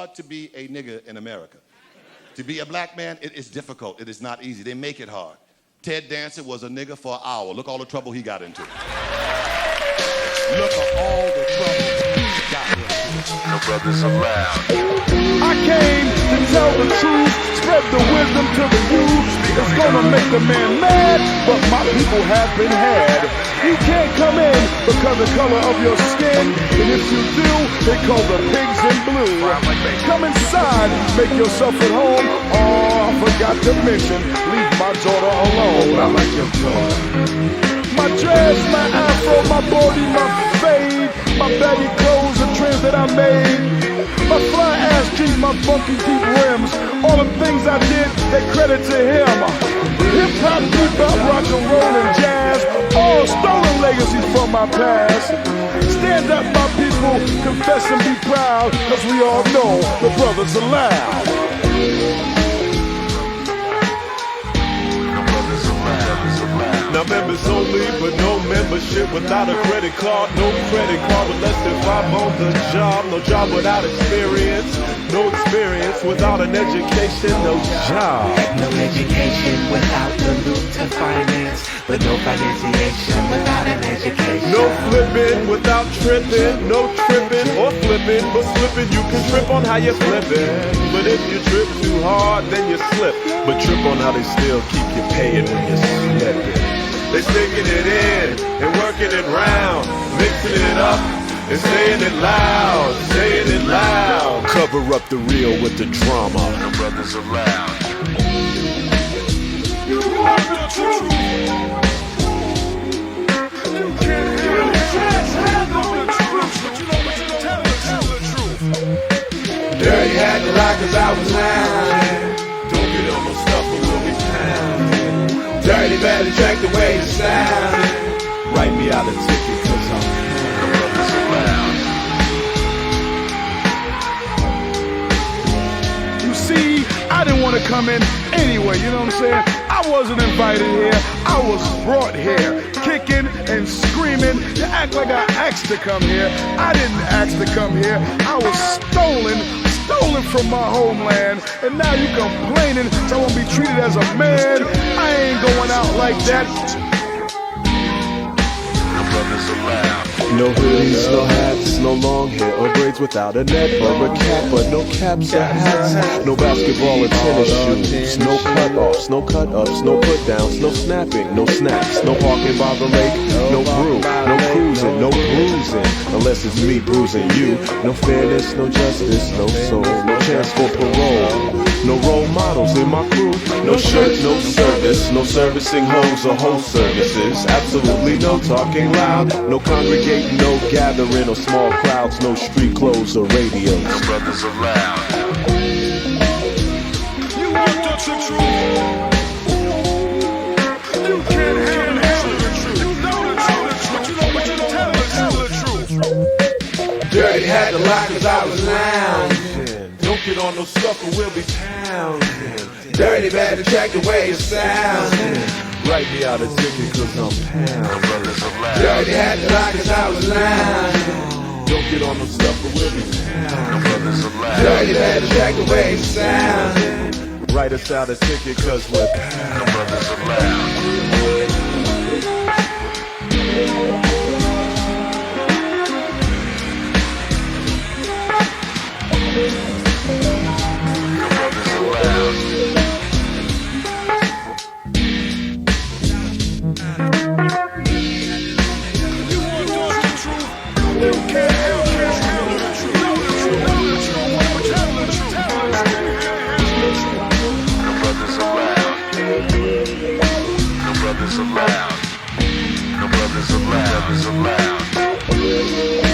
hard to be a nigger in America. To be a black man, it is difficult. It is not easy. They make it hard. Ted Danson was a nigger for an hour. Look all the trouble he got into. Look at all the trouble he got into. No brothers allowed. I came to tell the truth, spread the wisdom to the youth. It's gonna make the man mad, but my people have been had. You can't come in because of the color of your skin, and if you do, they call the pigs in blue. Come inside, make yourself at home. Oh, I forgot to mention, leave my daughter alone. I like your daughter. My dress, my afro, my body, my fade, my baggy clothes, the trends that I made. My fly ass jeans, my funky deep rims, all the things I did, they credit to him. Hip hop, bebop, rock and roll and jazz, all stolen legacies from my past. Stand up, my people, confess and be proud, cause we all know the brothers are loud. Now members only, but no membership without a credit card. No credit card with less than 5 on the job. No job without experience. No experience without an education. No job. No education without the loot to finance. But no financiation without an education. No flipping without tripping. No tripping or flipping. But slipping, you can trip on how you're flipping. But if you trip too hard, then you slip. But trip on how they still keep you paying when you're slipping. They sticking it in and working it round, mixing it up and saying it loud, saying it loud. Cover up the real with the drama. No brothers allowed. You want the truth. You can't handle the truth. But you know, tell the truth. Dirty had the lie cause I was lying. Don't get on no stuff or we'll be pounding. Dirty better check the way you sound. Write me out a ticket cause I'm No brothers allowed. You see, I didn't want to come in anyway, you know what I'm saying? I wasn't invited here, I was brought here, kicking and screaming. You act like I asked to come here. I didn't ask to come here. I was stolen from my homeland, and now you complaining so I won't be treated as a man. I ain't going out like that. No brothers allowed. no hoodies, no hats, no long hair or braids without a net or a cap, but no caps or hats, no basketball or tennis shoes, no cut-offs, no cut-ups, no put-downs, no snapping, no snaps, no parking by the lake, no brew, no cruising, no bruising, unless it's me bruising you, no fairness, no justice, no soul, no chance for parole, no role models in my crew, no shirt, no service, no servicing hoes or host services, absolutely no talking loud, no congregating, no gathering or small crowds, no street clothes or radios. No brothers allowed. You want the truth? You can't handle the truth. You know the truth, but you don't tell the truth. Dirty had the lock cause I was lounging. Don't get on no stuff or we'll be pounding. Dirty better check the way it sounds. Write me out a ticket cause I'm No brothers allowed. Dirty had the lock cause I was lounging. Don't get on no stuff or we'll be No pounding. brothers allowed. Dirty better check the way it sounds. Write us out a ticket cause we're No brothers allowed. No brothers allowed. You want the truth? You can't handle the truth. Know the truth, but tell the truth. No brothers allowed. No brothers allowed. No brothers allowed. Brothers allowed.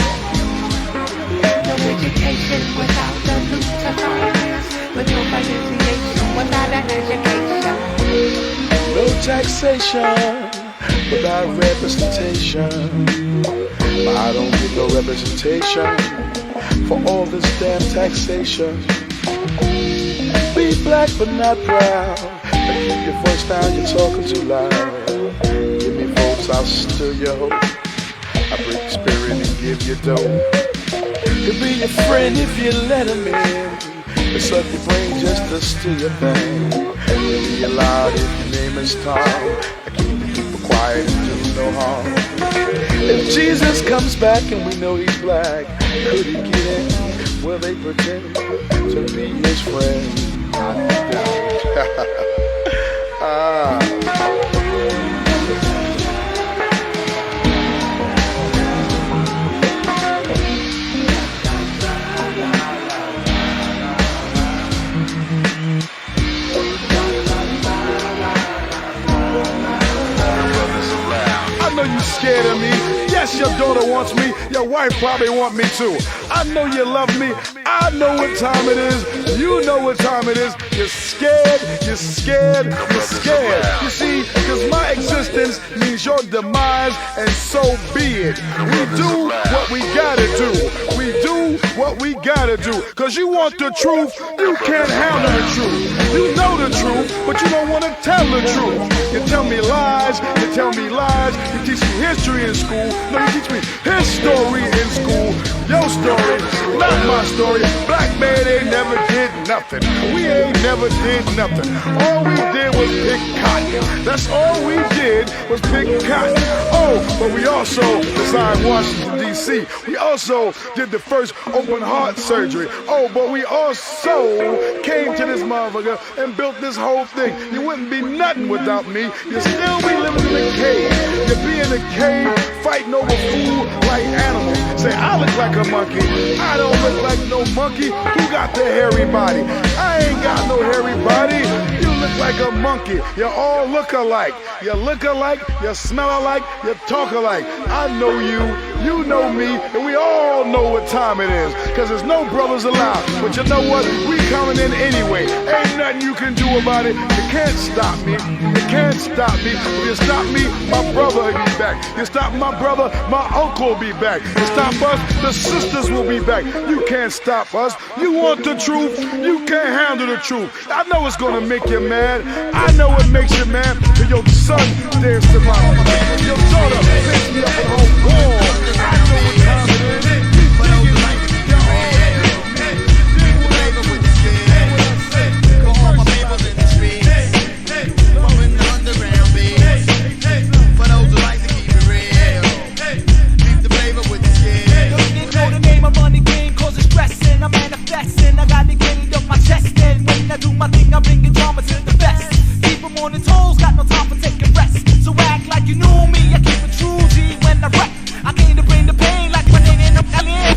No education without the loot to finance, with no financiation without an education. No taxation without representation. I don't get no representation for all this damn taxation. Be black but not proud. Keep your voice down, you're talking too loud. Give me votes, I'll stir your hope. I break your spirit and give you dough. He'll be your friend if you let him in. He'll suck your brain just to steal your thing. He'll be allowed if your name is Tom. I keep the people quiet and do no harm. If Jesus comes back and we know he's black, could he get in? Will they pretend to be his friend? I doubt. I know you scared of me. Yes, your daughter wants me. Your wife probably want me too. I know you love me. I know what time it is. You know what time it is. You're scared. You're scared. You're scared. You see, because my existence means your demise, and so be it. We do what we gotta do. We do what we gotta do. Because you want the truth. You can't handle the truth. You know the truth, but you don't want to tell the truth. You tell me lies. You tell me lies. You teach me history in school. No, you teach me his story in school. Your story, not my story. Black man ain't never did nothing. We ain't never did nothing. All we did was pick cotton. That's all we did was pick cotton. Oh, but we also designed Washington, D.C. We also did the first open heart surgery. Oh, but we also came to this motherfucker and built this whole thing. You wouldn't be nothing without me. You'd still be living in a cave. You'd be in a cave fighting over food like animals. Say, I look like a monkey. I don't look like no monkey. Who got the hairy body? I ain't got no hairy body. You look like a monkey. You all look alike. You look alike, you smell alike, you talk alike. I know you, you know me, and we all know what time it is. Cause there's no brothers allowed. But you know what? We coming in anyway. Ain't nothing you can do about it. You can't stop me. You can't stop me. If you stop me, my brother will be back. You stop my brother, my uncle will be back. You stop us, the sisters will be back. You can't stop us. You want the truth, you can't handle the truth. I know it's gonna make you mad. I know it makes you mad. Till your son dares to my mother. Your daughter picks me up at home wall. I know what time it is. I'm manifesting, I got the gate up my chest. And when I do my thing, I bring the drama to the best. Keep them on the toes, got no time for taking rest. So act like you knew me, I keep it true G when I rap. I came to bring the pain like my name in a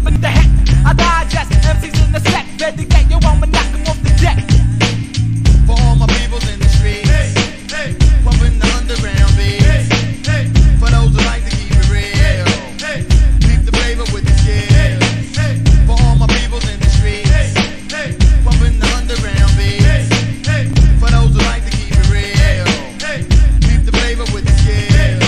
but the heck. I digest MCs in the set, better get you on, knock them off the deck. For all my peoples in the streets, pumping the underground beats. For those who like to keep it real, keep the flavor with the skill. For all my peoples in the streets, pumping the underground beats. For those who like to keep it real, keep the flavor with the skill.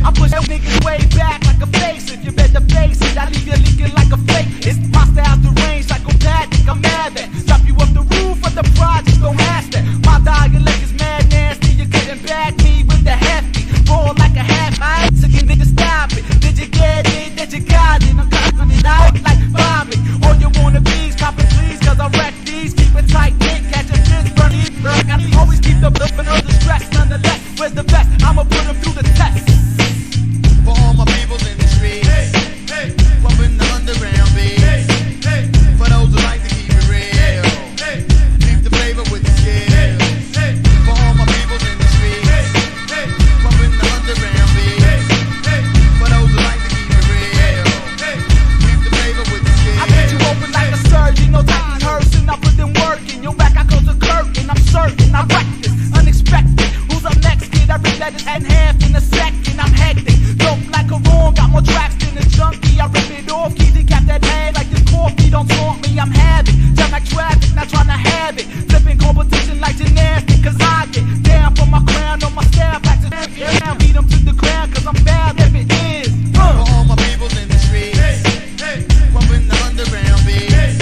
I push those niggas way back like a face. If you better face it, I leave you leaking like a fake. It's my style to range, psychopathic, I'm mad at. Drop you off the roof of the project, don't ask that. My dialect is mad nasty, you couldn't back me with the hefty. Roll like a half eye, so you niggas stop it. Did you get it? Did you got it? I'm cutting it out like Bobby. All you wanna be's, cop it please, cause I wreck these. Keep it tight, Nick, catch a fist, run it. I always keep the bluff and the stress, nonetheless. Where's the best? I'ma put them through the test. For all my peoples in the streets, pumping the underground beats. For those who like to keep it real, keep the flavor with the skill. For all my peoples in the streets, pumping the underground beats. For those who like to keep it real, keep the flavor with the skill. I bet you open like a surgeon, no Titan Herson. I put them work in your back, I close the curtain. I'm certain, I wreck this, unexpected. Who's up next, kid? I rip that his head in half in a second. I'm hectic, dope like a wrong, got more tracks than a junkie. I rip it off, keys, cap that head like this coffee. Don't taunt me, I'm havoc. Jam like traffic, not trying to have it. Flipping competition like gymnastics, cause I get down for my crown on my staff like the champion. Beat them to the ground, cause I'm bad if it is. For all my peoples in the streets, pumping the underground beats.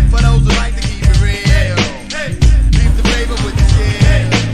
For those who like to keep it real, keep the flavor with the skill.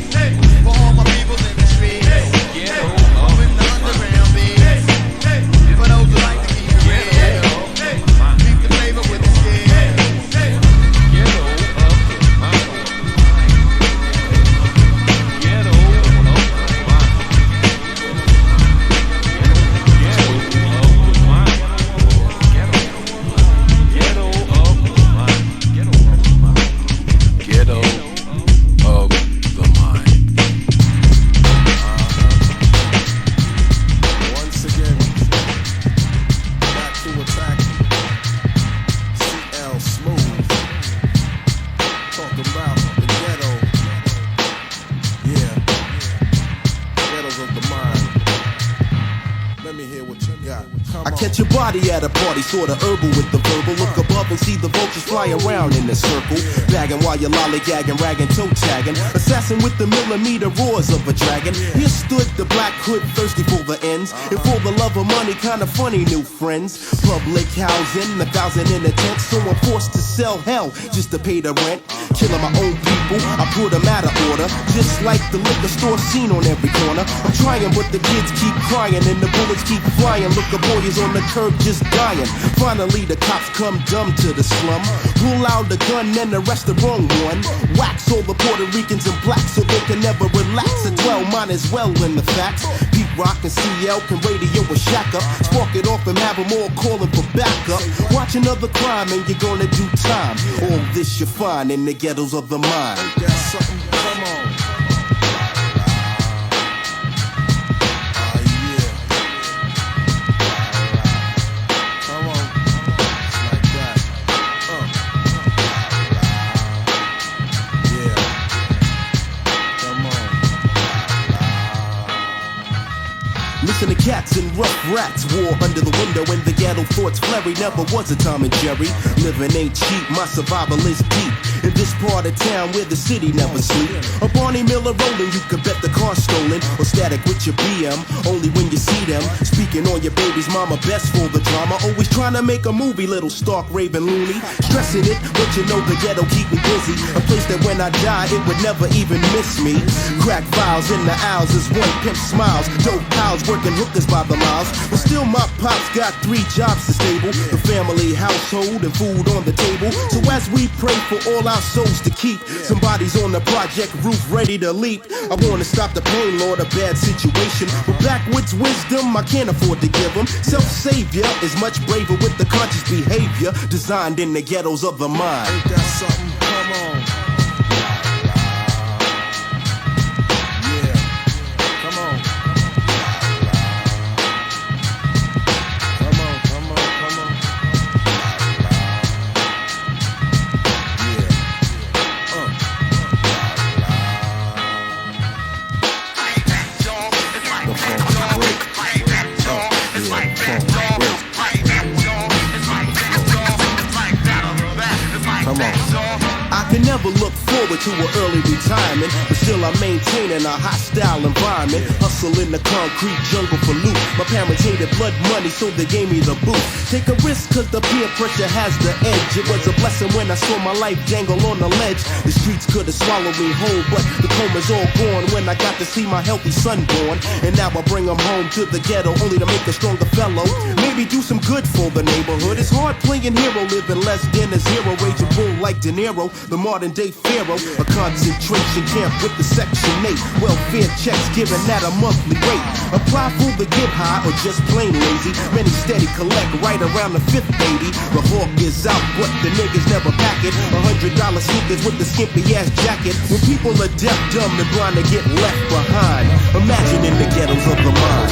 Catch your body at a party, sorta herbal with the verbal. Look above and see the vultures fly around in a circle. Bagging while you're lollygagging, ragging, toe tagging. Assassin with the millimeter roars of a dragon. Here stood the black hood, thirsty for the ends. And for the love of money, kinda funny new friends. Public housing, 1,000 in a tent. So I'm forced to sell hell just to pay the rent. Killing my own people, I put them out of order. Just like the liquor store scene on every corner. I'm trying, but the kids keep crying and the bullets keep flying. Look, the boy is on the curb just dying. Finally, the cops come dumb to the slum. Pull out the gun and arrest the wrong one. Wax all the Puerto Ricans and blacks so they can never relax. A 12 mine as well in the facts. Pete Rock and CL can radio a shack up. Spark it off and have them all calling for backup. Watch another crime and you're gonna do time. All this you find in the ghettos of the mind. That's something, come on. Listen to cats and rough rats war under the window when the ghetto thoughts flurry. Never was a Tom and Jerry. Living ain't cheap, my survival is deep. In this part of town where the city never sleep. A Barney Miller rolling, you could bet the car's stolen. Or static with your BM, only when you see them. Speaking on your baby's mama, best for the drama. Always trying to make a movie, little Stark, Raven, Looney. Stressing it, but you know the ghetto keep me busy. A place that when I die, it would never even miss me. Crack vials in the aisles as one pimp smiles. Dope pals working hookers by the miles. But still my pops got 3 jobs to stable. The family, household, and food on the table. So as we pray for all our souls to keep, somebody's on the project roof ready to leap. I wanna stop the pain, Lord, a bad situation. But backwoods wisdom I can't afford to give them. Self-savior is much braver with the conscious behavior designed in the ghettos of the mind. Ain't that something? Come on. Never look forward to an early retirement, but still I'm maintaining a hostile environment. Hustle in the concrete jungle for loot. My parents hated blood money, so they gave me the boot. Take a risk, cause the peer pressure has the edge. It was a blessing when I saw my life dangle on the ledge. The streets could have swallowed me whole, but the coma's all gone when I got to see my healthy son born. And now I bring him home to the ghetto, only to make a stronger fellow. Maybe do some good for the neighborhood. It's hard playing hero, living less than a zero. Raging bull like De Niro, the modern day pharaoh. A concentration camp with the Section 8. Welfare checks given at a monthly rate. Apply for the get high or just plain lazy. Many steady collect right around the 5th, baby. The hawk is out, but the niggas never pack it. $100 sneakers with the skimpy ass jacket. When people are deaf, dumb, and blind to get left behind. Imagine in the ghettos of the mind.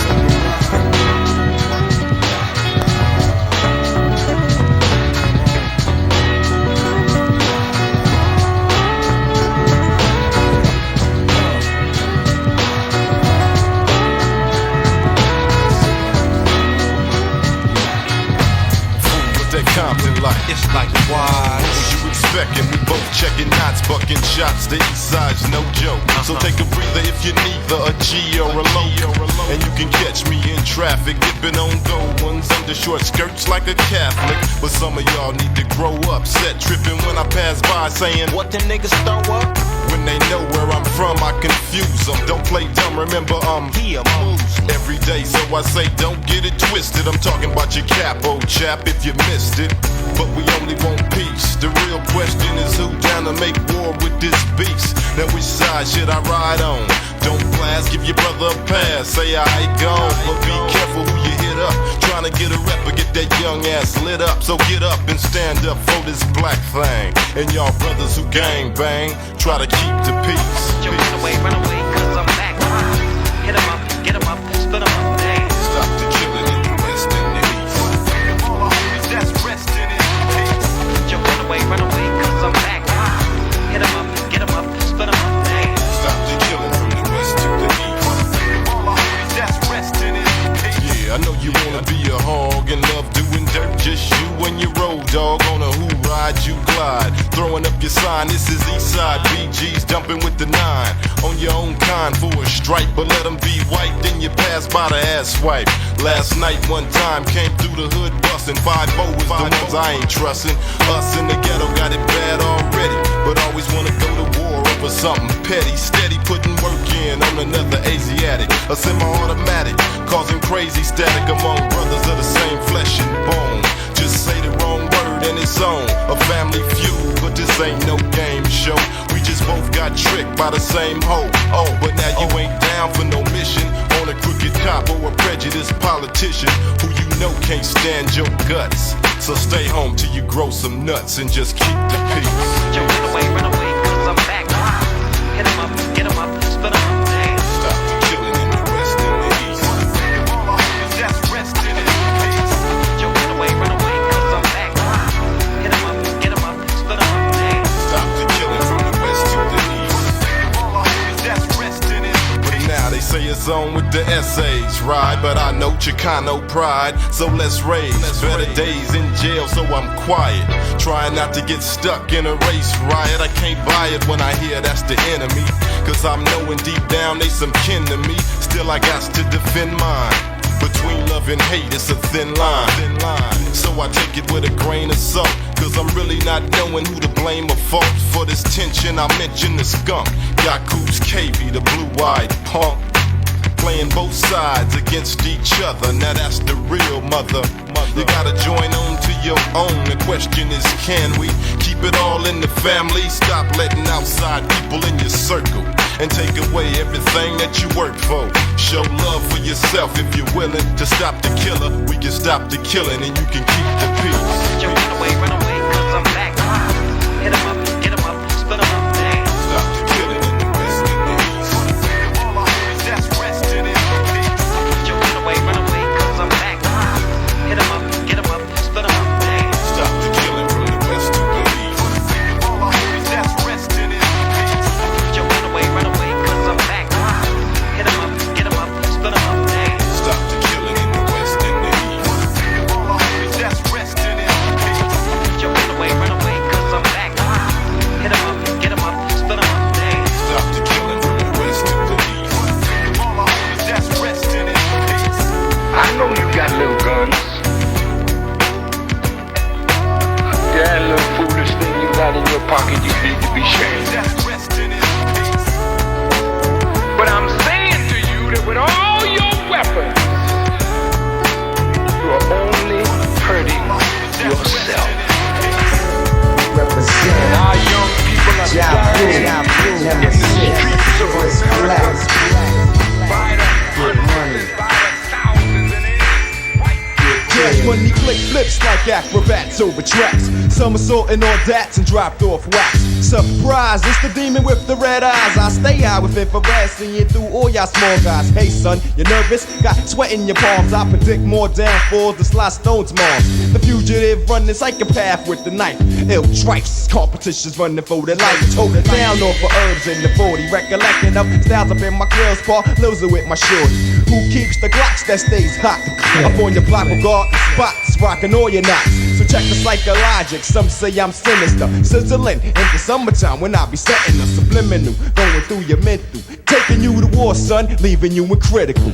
Compton like it's like why? What you expecting? We both checking knots, bucking shots. The east side's no joke. So take a breather if you neither a G or a low. And you can catch me in traffic, dipping on gold ones under short skirts like a Catholic. But some of y'all need to grow up. Set tripping when I pass by, saying what the niggas throw up. When they know where I'm from, I confuse them. Don't play dumb, remember he a Muslim. Every day, so I say don't get it twisted. I'm talking about your capo chap if you missed it. But we only want peace. The real question is who down to make war with this beast? Now which side should I ride on? Don't blast, give your brother a pass. Say I ain't gone, but be careful who you hit up. Trying to get a rep or get that young ass lit up. So get up and stand up for this black thing. And y'all brothers who gang bang, try to keep the peace. Yo, run away, cause I'm back. Hit 'em up, get 'em up, split 'em up, dang. Stop the killing in the west and the east. All our homies that's resting in peace. Yo, run away, cause I'm back. Hit 'em up, get 'em up, split 'em up, dang. Stop the killing from the west to the east. All our homies that's resting in peace. Yeah, I know you wanna be a hog and line. This is Eastside BG's dumping with the 9. On your own kind for a stripe, but let them be white, then you pass by the ass wipe. Last night one time came through the hood bustin'. 5-0 is the ones I ain't trustin'. Us in the ghetto got it bad already, but always wanna go to war over something petty. Steady putting work in on another Asiatic, a semi-automatic, causing crazy static among brothers of the same flesh and bone. Just say the wrong word and it's on. A family feud, but this ain't no game show. We just both got tricked by the same hoe. Oh, but now you ain't down for no mission on a crooked cop or a prejudiced politician who you know can't stand your guts. So stay home till you grow some nuts and just keep the peace. Yo, run away, cause I'm back. Hit 'em up, get 'em up, split 'em up, damn. Stop the killing in the west and the east. All I hear is that's resting in peace. Yo, run away, cause I'm back. Hit 'em up, get 'em up, split 'em up, damn. Stop the killing from the west to the east. All I hear is that's resting in But peace. now they say it's on with the essays, right? But I know Chicano pride, so let's raise better days in jail, so I'm quiet. Trying not to get stuck in a race riot. I can't buy it when I hear that's the enemy, cause I'm knowing deep down they some kin to me. Still I got to defend mine. Between love and hate, it's a thin line. So I take it with a grain of salt, cause I'm really not knowing who to blame or fault. For this tension I mention the skunk, Yakub's KV, the blue-eyed punk, playing both sides against each other. Now that's the real mother. You gotta join on to your own. The question is, can we keep it all in the family? Stop letting outside people in your circle and take away everything that you work for. Show love for yourself if you're willing to stop the killer. We can stop the killing and you can keep the peace. Yo, run away, cause I'm back. Hit 'em up, get 'em up, split 'em up, damn. Stop the killing in the west and the east. All I hear is that's resting in peace. Yo, run away, cause I'm back. Hit 'em up, get 'em up, split 'em up, damn. Stop the killing from the west to the east. All I hear is that's resting in peace. Yo, run away, cause I'm back. Hit 'em up, get 'em up, split 'em up, damn. Stop the killing in the west and the east. All I hear is that's resting in peace. Yo, run away, cause I'm back. Hit 'em up, get 'em up, split 'em up, damn. Stop the killing from the west to the east. All I hear is that's resting in peace. I know you got little guns. That little foolish thing you got in your pocket, you need to be shamed. That's resting in peace. But I'm saying to you that with all your weapons, you are only hurting yourself. And our young people are dying in the streets of black. By the hundreds, by the thousands, and it ain't white. Cash money click flips like acrobats over tracks, somersaulting on dats and dropped off wax. Surprise, it's the demon with the red eyes. I stay high with infrared, seeing through all y'all small guys. Hey son, you nervous? Got sweat in your palms. I predict more downfalls than Sly Stone's moms. The fugitive running psychopath with the knife. Ill trifes, competitions running for their life. Hold it down off for herbs in the 40. Recollecting of styles up in my girl's paw, losing with my shorty. Who keeps the Glocks that stays hot? Up on your block with guard spots, rocking all your knots. So check the psychologic, some say I'm sinister. Sizzling in the summertime when I be setting a subliminal, going through your mental, taking you to war, son, leaving you in critical.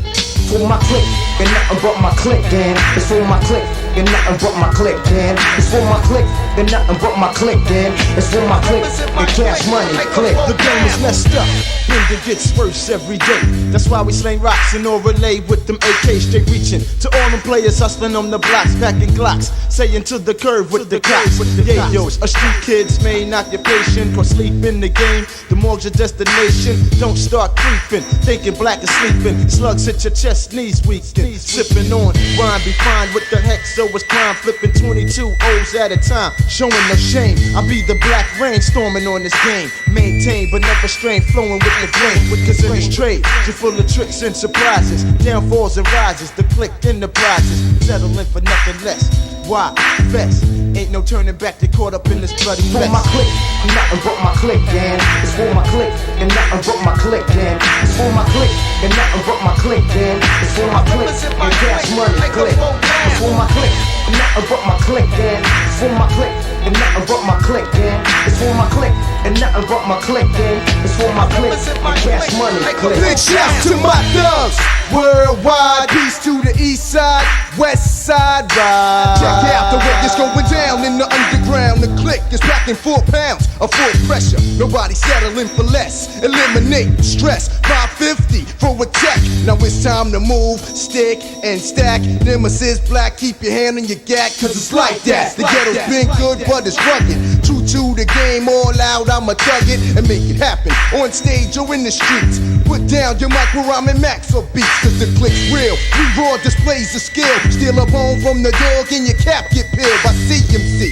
For my click, and nothing but my click, and it's for my click, and nothing but my click, and it's for my click, and nothing but my click, and it's for my click, and cash money, click. The game is messed up, Bender gets worse every day. That's why we slang rocks and all relay with them AKs straight reaching. To all them players hustling on the blocks, packing Glocks, saying to the curve with the cocks. Yeah, yo, a street kid's main occupation, cause sleep in the game, the morgue's your destination. Don't start creeping, thinking black is sleeping. Slugs hit your chest, knees weaken. Sipping on wine, be fine with the heck, so it's crime. Flipping 22 O's at a time, showing no shame. I be the black rain storming on this game. Maintain but never strain, flowing with the flame. Cause in this trade, you're full of tricks and surprises. Downfalls and rises, the click enterprises. Settling for nothing less. Why? Best. Ain't no turning back, they caught up in this bloody mess. For my click, nothing but my click, and it's for my click, and nothing but my click, and it's for my click, and nothing but my click, and it's It's for my click and cash money click. It's for my click, nothing but my click, and it's for my click and nothing but my click, and it's for my click and nothing but my click, and it's for my click and cash money click. Big shout to my thugs worldwide. Peace to the east side, west side ride. Check out the way it's going down in the underground. The click is packing 4 pounds of full pressure. Nobody settling for less. Eliminate stress. 550 for a check. Now it's time to move, stick and stack. Nemesis black, keep your hand on your gat, cause it's like that. The ghetto's been good, but it's rugged. True to the game, all out, I'ma tug it and make it happen. On stage or in the streets. Put down your mic where I'm in max or beats, cause the click's real. We raw displays of skill. Steal a bone from the dog and your cap get peeled by CMC.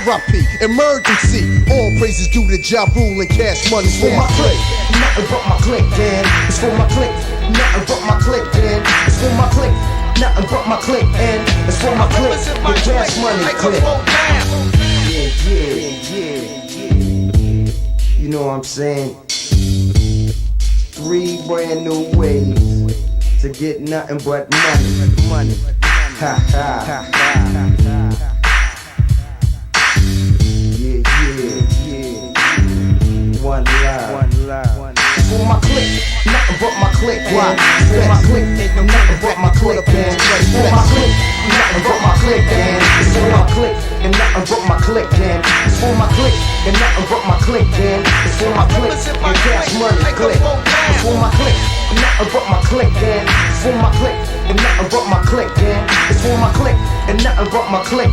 R.I.P. Emergency. All praises due to Ja Rule and cash money. It's for my click, nothing but my click, and it's for my click, nothing but my click, and it's for my click, nothing but my click, and it's for my click, and cash money click. Yeah. You know what I'm saying? 3 brand new ways to get nothing but money. Ha ha. Yeah. One love. It's for my click, nothing but my click. Why? It's for my click, nothing but my click. It's for my click, nothing but my click. It's for my click, and nothing but my click. It's for my click, and nothing but my click. It's for my click, and cash money click. It's for my click, nothing but my click. It's for my click, and nothing but my click. It's for my click, and nothing but my click.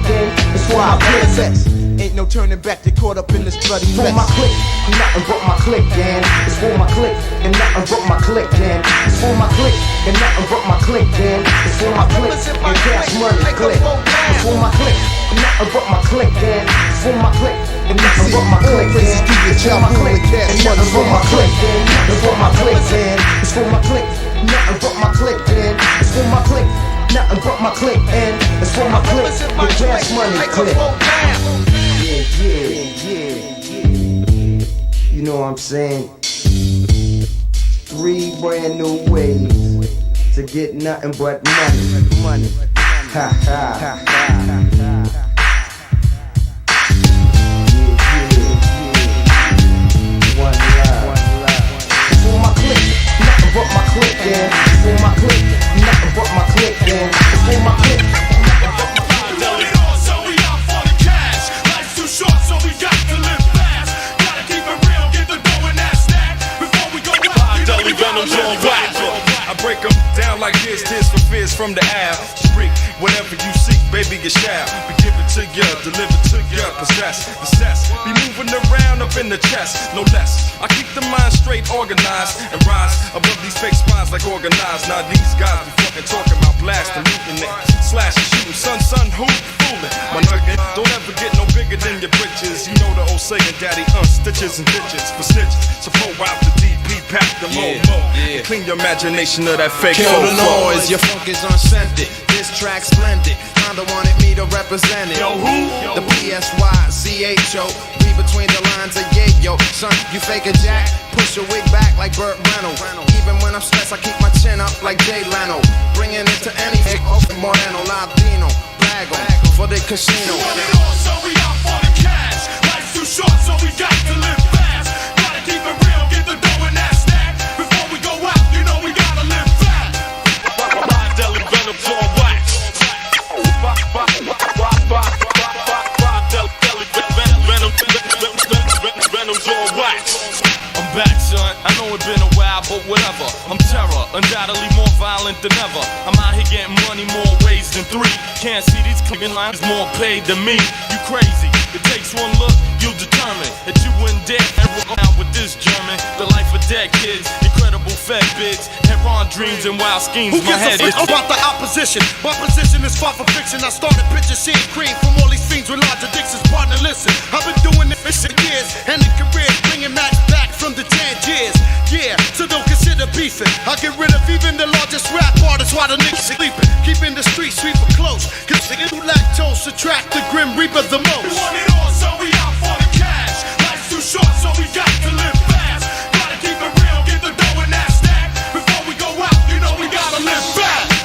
It's for my click. Ain't no turning back, they caught up in this bloody mess. For my click, nothing but my click, and it's for my click, and nothing but my click, and it's for my click, and nothing but my click, and it's for my click, and cash money click. It's for my click, nothing but my click, and it's for my click, and nothing but my click, and it's for my click, and nothing but my click, and it's for my click, and it's for my click, nothing but my click, and it's for my click, nothing but my click, and it's for my click, and cash money click. Yeah. You know what I'm saying? 3 brand new ways to get nothing but money. Ha ha. Yeah. One love. For my click, nothing but my click, and for my click, nothing but my click, and for my click, nothing but my click. Short, so we got to live fast. Gotta keep it real, get the dough and that stack before we go out. Deli Venom's on wax. I break them down like this, tears for fears from the air. Street, whatever you seek, baby, you shall. Be given to you, delivered to you, possess. Be moving around up in the chest, no less. I keep the mind straight, organized, and rise above these fake spines like organized. Now these guys be fucking talking about blasting, looting it, slashing, shooting. Son, who fooling? My nugget, don't ever get no bigger than your britches. You know the old saying, daddy, stitches and ditches for snitches. So pull out the DP, pack the mo. And clean your imagination of that fake. Kill the noise, your funk is unscented. This track splendid. Honda wanted me to represent it. Yo, who? The PSYCHO. Read between the lines of yayo. Son, you fake a jack. Push your wig back like Burt Reynolds. Even when I'm stressed, I keep my chin up like Jay Leno. Bringing it to any Moreno, Latino, Blago for the casino. Want it all, so we out for the cash. Life's too short, so we got to live fast. Gotta keep it real, get the dough and that stack before we go out. You know we gotta live fast. Deli Venom's on wax. Venom's on wax. I'm back, son. I know it's been a while, but whatever. I'm terror, undoubtedly more violent than ever. I'm out here getting money more ways than 3. Can't see these clicking lines more paid than me. You crazy? It takes one look, you'll determine that you wouldn't dare ever go out with this German. The life of dead kids, incredible fed bids, heron dreams and wild schemes. Who gives a fuck about the opposition? My position is far from fiction. I started pictures seeing cream from all these fiends with large addictions. Partner, listen, I've been doing this for years, and the career bringing Max back from the 10 years. Yeah, so don't consider beefing. I get rid of even the largest rap artists while the niggas sleeping. Keeping the street sweeper close, cause niggas who lactose attract the grim reaper the most. We want it all, so we out for the cash. Life's too short, so we got to live fast. Gotta keep it real, get the dough and that stack before we go out. You know we gotta live fast.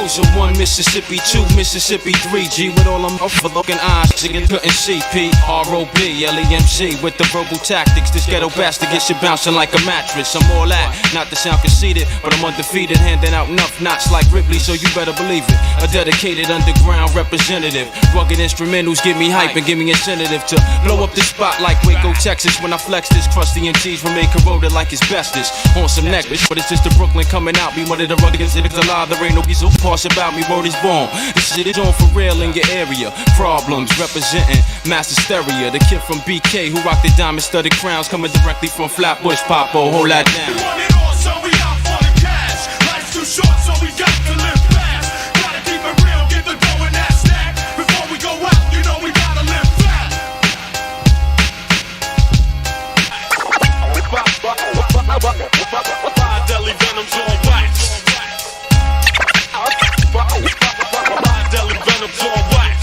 VOL.1, Mississippi 2, Mississippi 3G with all them overlooking eyes, niggas couldn't see P-R-O-B, L-E-M-G with the verbal tactics. This ghetto bastard gets you bouncing like a mattress. I'm all that, not to sound conceited, but I'm undefeated, handing out enough knots like Ripley, so you better believe it. A dedicated underground representative. Rugged instrumentals give me hype and give me incentive to blow up the spot like Waco, Texas. When I flex this, crusty MCs remain corroded like asbestos. On some necklace, but it's just the Brooklyn coming out. Be one of the ruggedest niggas alive. There ain't no piece of parts about me. Word is born. This shit is on for real in your area. Problems representing Master Stereo. The kid from BK who rocked the diamond studded crowns coming directly from Flatbush. Popo, hold that down. We want it all, so we out for the cash. Life's too short, so we got to live fast. Gotta keep it real, get the dough in that stack. Before we go out, you know we gotta live fast. Five deadly venoms on wax. Five deadly venoms on wax.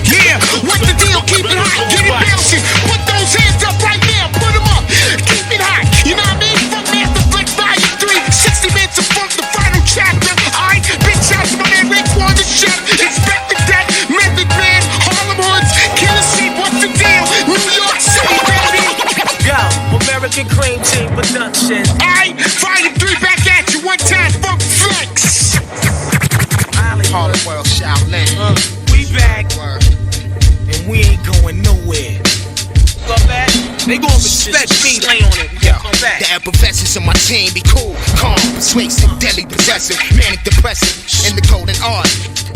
Yeah, what's the deal? Keep it hot, get it bouncing. Put those hands up right now, put them up. Keep it hot, you know what I mean? Funk Master Flex Volume 3, 60 minutes of funk, the final chapter. Alright, big shouts to my man Raekwon the Chef, Inspector Deck, Method Man, Harlem Hoods, Killer Sheep, what's the deal? New York City, baby. Yo, American Cream Team Production. Alright, Volume 3 back at you, one time, Funk Flex. Harlem World Shaolin. We back, and we ain't going nowhere. Come back, they gon' respect me. Lay on it, yo. Come back. The effervescence of my team be cool, calm, persuasive, deadly, possessive, manic, depressive, and the golden art.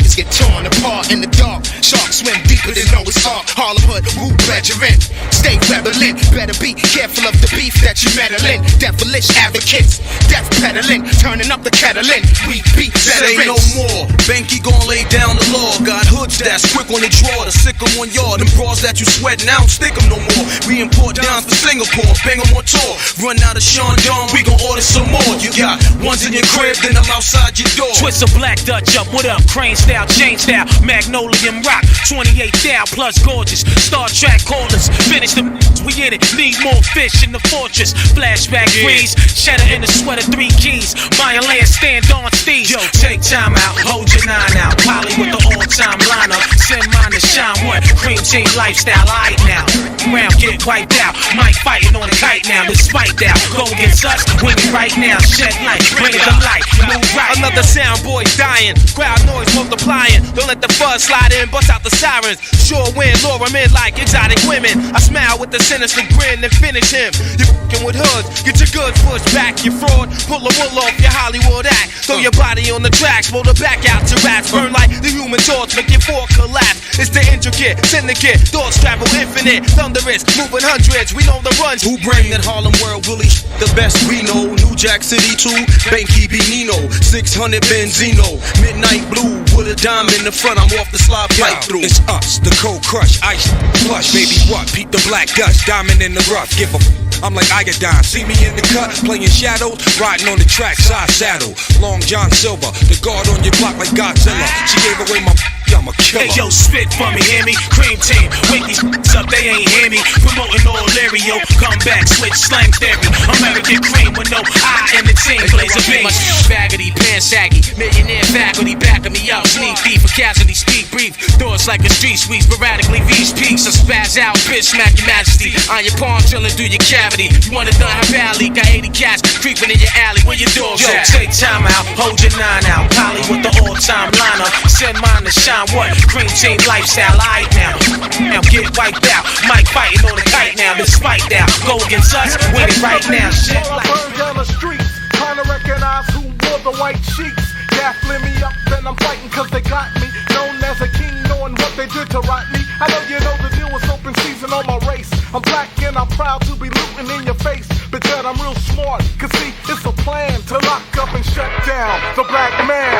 It's get torn apart in the dark. Sharks swim deeper than Noah's Ark. Harlem Hood, woo, brethren. Stay relevant. Better be careful of the beef that you meddling. Devilish advocates, death peddling, turning up the kettle in. We beat Say no veterans. more. Banky gon' lay down the law. Got hoods that's quick on the draw to sick 'em on yard. Them bras that you sweatin' out, stick 'em no more. We import downs for Singapore, bang 'em on tour. Run out of Sean Don, we gon' order some more. You got ones in your crib, then I'm outside your door. Twist a black Dutch up, what up? Crane style, chain style, Magnolium rock, 28 thou plus gorgeous. Star Trek callers, finish the we in it. Need more fish in the fortress. Flashback freeze, cheddar in the sweater, 3 keys. Mayan land, stand on steez. Yo, take time out, hold your 9 out. Polly with the all-time lineup. Send mine to shine one. Cream Team lifestyle, aight now. Round get wiped out. Mike fighting on a kite now. Despite that, go against us, winning right now. Shed light, bring it to light. Move right. Another sound boy dying, crowd noise multiplying. Don't let the fuzz slide in, bust out the sirens. Sure win, lure him in like exotic women. I smile with a sinister grin and finish him. You f***ing with hoods, get your good push back, you fraud. Pull the wool off your Hollywood act. Throw your body on the tracks, roll the back out to rats. Burn like the Human Torch, make your fork collapse. It's the intricate, syndicate, thoughts travel infinite. Thunderous, moving hundreds, we know the runs. Who bring that Harlem World Willie the best we know? New Jack City 2, Banky B Nino, 600 Benzino, Midnight Blue with a dime in the front. I'm off the slide right through. It's us, the cold crush, ice plush. Baby, what? Peep the black dust, diamond in the rough. Give a I'm like iodine. See me in the cut, playing shadows, riding on the track, side saddle. Long John Silver, the guard on your block like Godzilla. She gave away my I'm a killer. Hey yo, spit for me, hear me? Cream Team, wake these up, they ain't hear me. Promoting all Lario, come back, switch slang theory. American cream with no I in the team, blaze a beam. Baggity, pants saggy, millionaire faculty backing me up. Sneak thief for casualty, speak brief. Thoughts like a street sweep, sporadically these peaks. I spaz out, bitch, smack your majesty. On your palm, drilling through your cavity. You wanna done her valley, got 80 cats creeping in your alley. Where your dogs at? Yo, take time out, hold your 9 out. Polly with the all-time lineup. Send mine to shine what? Cream Team lifestyle, aight now. Now get wiped out. Mike fighting on the kite now. Despite that, go against us, win it right now. Shit like I burn down the streets, trying to recognize who wore the white sheets. Gaffling me up, then I'm fighting cause they got me. Known as a king, knowing what they did to rot me. I know you know the deal was open season on my race. I'm black and I'm proud to be looting in your face. But yet I'm real smart, cause see, it's a plan to lock up and shut down the black man.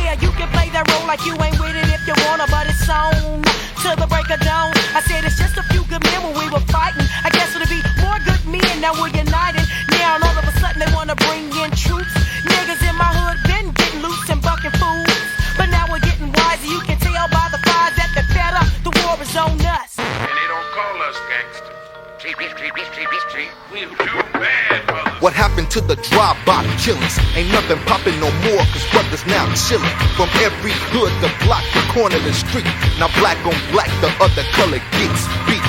Yeah, you can play that role like you ain't with it if you wanna, but it's on to the break of dawn. I said it's just a few good men when we were fighting. I guess it'll be more good men, now we're united. Now all of a sudden they wanna bring in troops. Niggas in my hood been getting loose and bucking fools. But now we're getting wiser, you can tell by the fires that they're fed up. The war is on us. And they don't call us gangsters. We're too bad, brothers. What happened to the drive-by killers? Ain't nothing popping no more, cause brothers now chillin'. From every hood, the block, the corner, the street. Now black on black, the other color gets beat.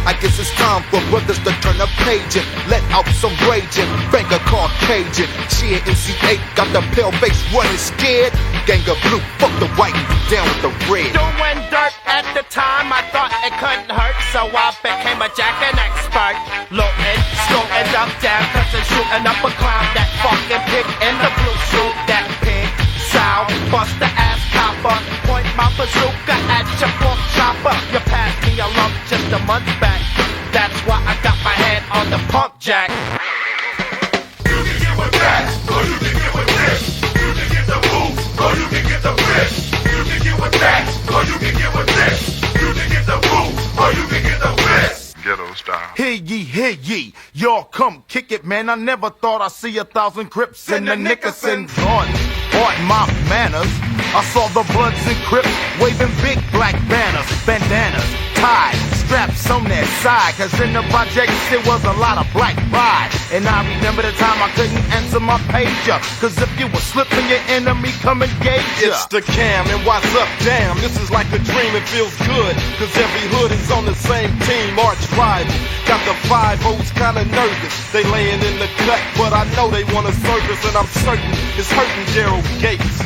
I guess it's time for brothers to turn a page and let out some raging. Bank a Caucasian, cheer NC8, got the pale face running scared. Gang of blue, fuck the white and down with the red. Doing dirt at the time, I thought it couldn't hurt, so I became a jacking expert. Looting, scooting up down, cause shooting up a clown. That fucking pig in the blue suit, that pig sound. Bust the ass copper, point my bazooka at your pork chopper. You passed me a lump just a month back. That's why I got my hand on the pump jack. You can get with that, or you can get with this. You can get the move, or you can get the fish. You can get with that, or you can get with this. You can get the move, or you can get the fish. Ghetto style. Hear ye, y'all come kick it, man. I never thought I'd see 1,000 Crips in the Nickerson Garden. Pardon my manners. I saw the Bloods and Crips waving big black banners, bandanas, tied, straps on their side. Cause in the projects it was a lot of black pride. And I remember the time I couldn't answer my pager, cause if you were slipping, your enemy come engage ya. It's the Cam and what's up, damn. This is like a dream, it feels good. Cause every hood is on the same team, arch rival. Got the 5-0s kinda nervous. They laying in the cut, but I know they want a service. And I'm certain it's hurting Gerald Gates.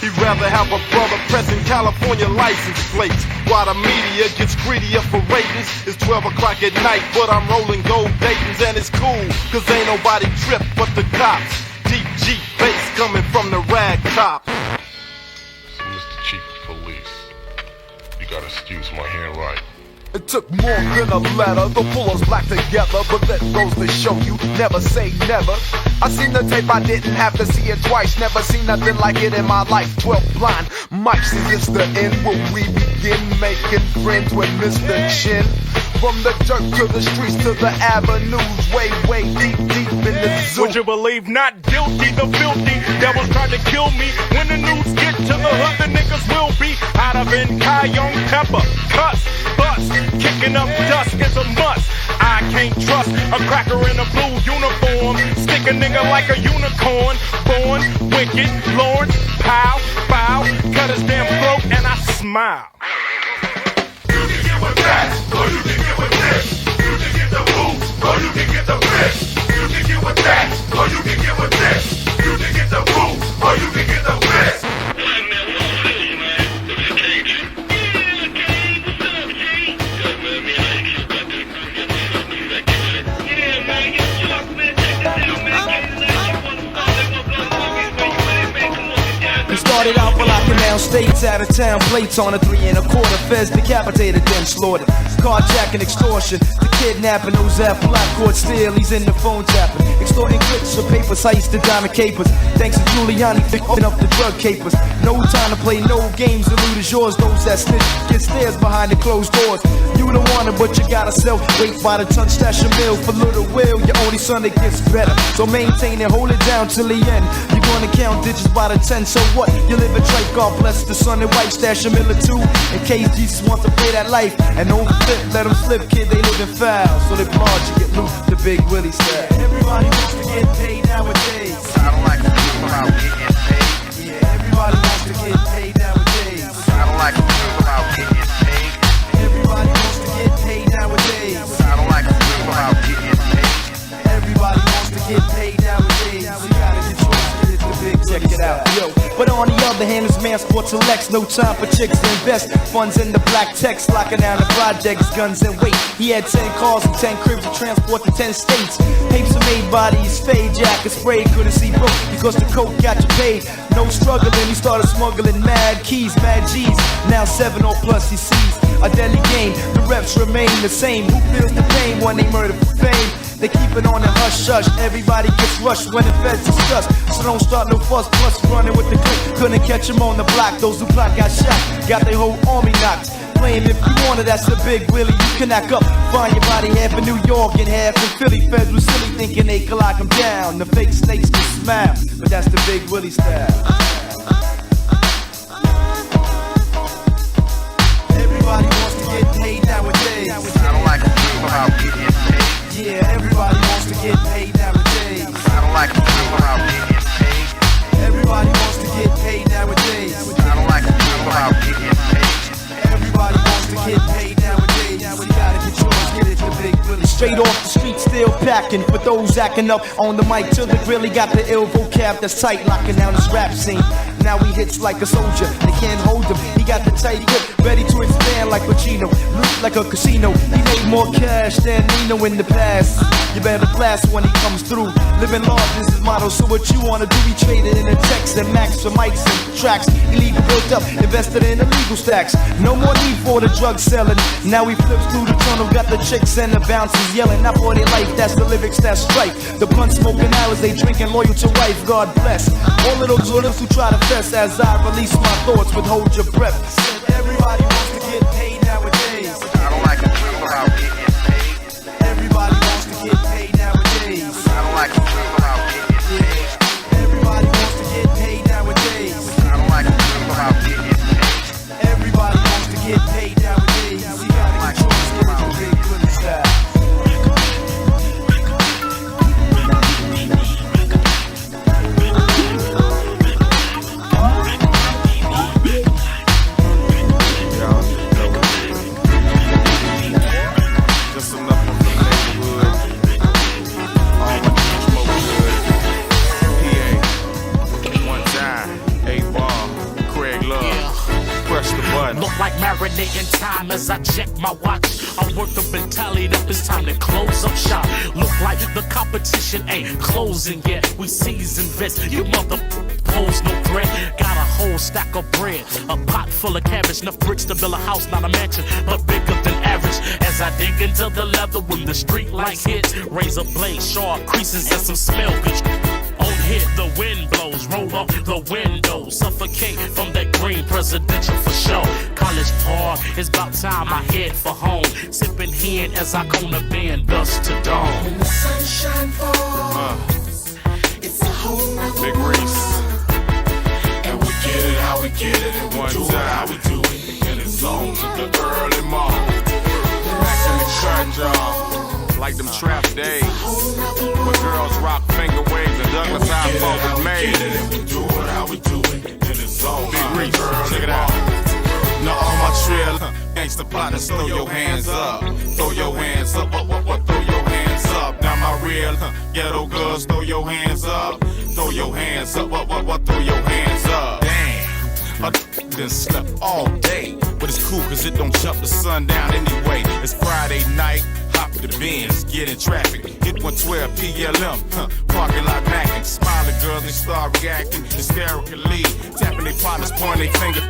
He'd rather have a brother pressing California license plates, while the media gets greedier for ratings. It's 12 o'clock at night, but I'm rolling gold Daytons. And it's cool, cause ain't nobody tripped but the cops. Deep G bass coming from the rag top. So Mr. Chief of Police, you gotta excuse my handwriting. It took more than a letter to pull us back together, but that goes to show you never say never. I seen the tape, I didn't have to see it twice. Never seen nothing like it in my life. 12 blind mics, is this the end? Will we begin making friends with Mr. Chin? From the dirt to the streets to the avenues, way deep in the zoo. Would you believe not guilty, the filthy devils tried to kill me. When the news get to the hood, the niggas will be out of in cayenne pepper, cuss, bust, kicking up dust is a must. I can't trust a cracker in a blue uniform, stick a nigga like a unicorn. Born wicked, lords, pow, bow, cut his damn throat and I smile. You can get with that, or you can get with this. You can get the move, or you can get the fish. You can get with that, or you can get with this. You can get the move, or you can get the fish. Started out for locking down states, out of town plates on a 3 1/4 feds, decapitated, then slaughtered. Carjacking, extortion, the kidnapping, those at black court still, he's in the phone tapping. Extorting clips for papers, heist to diamond capers. Thanks to Giuliani, fixing up the drug capers. No time to play no games, the loot is yours. Those that snitch get stares behind the closed doors. You don't want it, but you gotta sell. Wait by the ton, stash a mill for little will. Your only son, it gets better. So maintain and hold it down till the end. You're gonna count digits by the 10, so what? You live a tripe, God bless the son and wife. Stash a miller too, in case Jesus wants to play that life. And don't flip, let them slip, kid, they living foul. So they barge, you get loose, the Big Willie style. Everybody wants to get paid nowadays. I don't like to think about getting paid. Yeah, everybody wants to get paid nowadays. I don't like to think about getting paid. Everybody wants to get paid nowadays. I don't like to think about getting paid. Everybody wants to get paid nowadays. You gotta get yours, get the big. Check it out, yo. But on the other hand, this man sports selects. No time for chicks to invest. Funds in the black text, locking down the projects, guns and weight. He had 10 cars and 10 cribs to transport to 10 states. Papes are made by these fade jackets, sprayed, couldn't see broke because the coke got you paid. No struggling, he started smuggling mad keys, mad G's. Now 7-0 plus he sees a deadly game. The reps remain the same. Who feels the pain when they murder for fame? They keep it on and hush hush. Everybody gets rushed when the feds discuss. So don't start no fuss, plus running with the clip. Couldn't catch him on the block. Those who plot got shot. Got their whole army knocked. Blame if you want it, that's a Big Willie. You can act up. Find your body half in New York and half in Philly. Feds was silly thinking they could lock him down. The fake snakes just smile. But that's the Big Willie style. Everybody wants to get paid nowadays. I don't like to think about getting paid. Yeah, everybody wants to get paid nowadays. packing. For those acting up on the mic, till it really got the ill vocab that's tight, locking down this rap scene. Now he hits like a soldier, they can't hold him. He got the tight grip, ready to expand like Pacino. Look like a casino, he made more cash than Nino in the past. You better blast when he comes through. Living large is his motto, so what you wanna do? He traded in the text and max for mics and tracks. He leave it built up, invested in illegal stacks. No more need for the drug selling. Now he flips through the tunnel, got the chicks and the bouncers yelling. Not for their life, that's the lyrics that strike. The blunt smoking hours, they drinking loyal to wife. God bless all of those others who try to fess as I release my thoughts with hold your breath. Everybody wants to get paid nowadays. I don't like it without getting paid. Everybody wants to get paid nowadays. I don't like it without getting paid. Everybody wants to get paid nowadays. I don't like it without getting paid. Everybody wants to get paid nowadays. You gotta get yours, get it the big good style. Look like marinating time as I check my watch. I'm worked up and tallied up, it's time to close up shop. Look like the competition ain't closing yet. We season vets, you mother pose no threat. Got a whole stack of bread, a pot full of cabbage, enough bricks to build a house, not a mansion, but bigger than average. As I dig into the leather when the street light hits, razor blade, sharp creases and some smell good. On hit, the wind blows, roll up the window, suffocate from that green presidential for show. College Park, it's about time I head for home. Sipping hen as I cone the band, dust to dawn. When the sunshine falls, it's a whole nother Big Reese. And we get it how we get it, and we do it how we do it. And it's on to the early morning. Back in the cut, y'all. Like them trap days. When girls rock finger waves and Douglas iPhone was made. We do it how we do it, and it's on Big Reese, check it out. Now on my trail, gangsta partners, throw your hands up. Throw your hands up, what, throw your hands up. Now my real ghetto girls, throw your hands up. Throw your hands up, what, throw your hands up. Damn, I done slept all day. But it's cool cause it don't jump the sun down anyway. It's Friday night, hop the Benz, get in traffic. Hit 112 PLM, parking lot macking. Smiling girls, they start reacting hysterically. Tapping their partners, pointing their finger.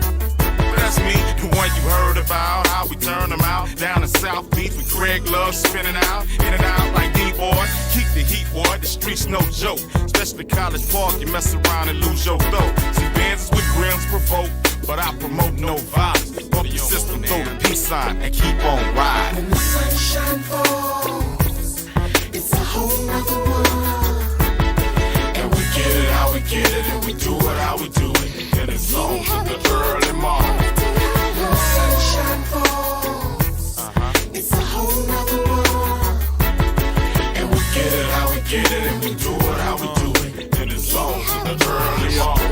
That's me, the one you heard about, how we turn them out. Down in South Beach with Craig Love spinning out, in and out like D-boy. Keep the heat, boy, the streets no joke. Especially College Park, you mess around and lose your throat. See bands with rims provoke, but I promote no violence. Bump the system, throw the peace sign, and keep on riding. When the sunshine falls, it's a whole nother world. And we get it how we get it, and we do it how we do it. And it's on to the early morning. When the sunshine falls, it's a whole nother world. And we get it how we get it, and we do it how we do it. And it's on to the early morning.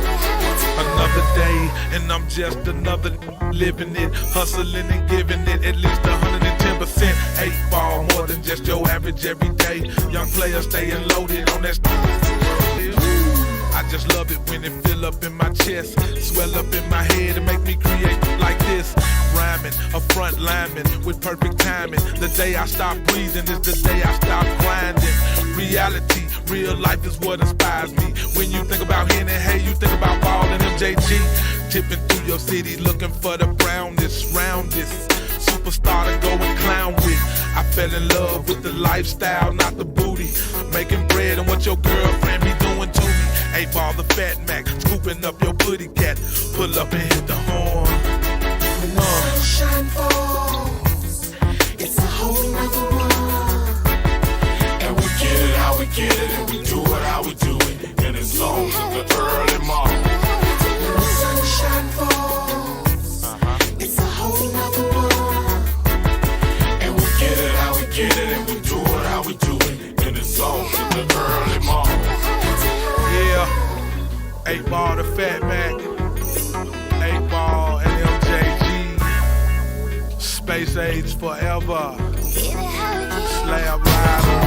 Another day, and I'm just another living it, hustling and giving it at least 110%. 8 ball, more than just your average every day. Young players staying loaded on that. I just love it when it fill up in my chest, swell up in my head and make me create like this. Rhyming, a front lineman with perfect timing. The day I stop breathing is the day I stop grinding. Reality, real life is what inspires me. When you think about Henny, hey, you think about Ball and MJG. Tipping through your city looking for the brownest, roundest superstar to go and clown with. I fell in love with the lifestyle, not the booty. Making bread and what your girlfriend be doing to me. 8 ball, the fat Mac, scooping up your putty cat. Pull up and hit the horn. When the sunshine falls, it's a whole nother world. And we get it how we get it, and we do it how we do it. And it's on to the early morning. When the sunshine falls, it's a whole nother world. And we get it how we get it, and we do it how we do it. And it's on to the early morning. Yeah, 8 ball, the fat Mac, 8 ball and MJG, Space Age forever, Slab Rider.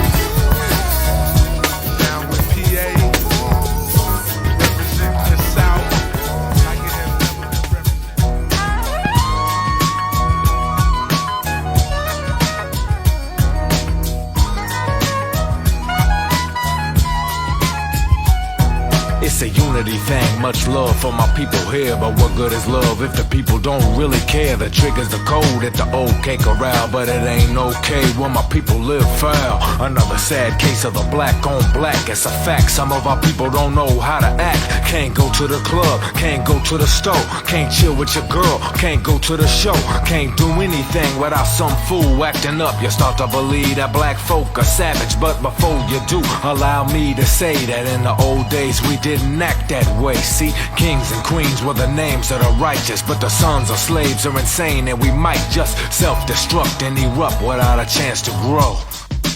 a unity thing, much love for my people here. But what good is love if the people don't really care? The trigger's the code at the OK corral, but it ain't okay when my people live foul. Another sad case of the black on black. It's a fact, some of our people don't know how to act. Can't go to the club, can't go to the store, can't chill with your girl, can't go to the show, can't do anything without some fool acting up. You start to believe that black folk are savage, but before you do, allow me to say that in the old days we didn't act that way. See, kings and queens were the names of the righteous, but the sons of slaves are insane, and we might just self-destruct and erupt without a chance to grow.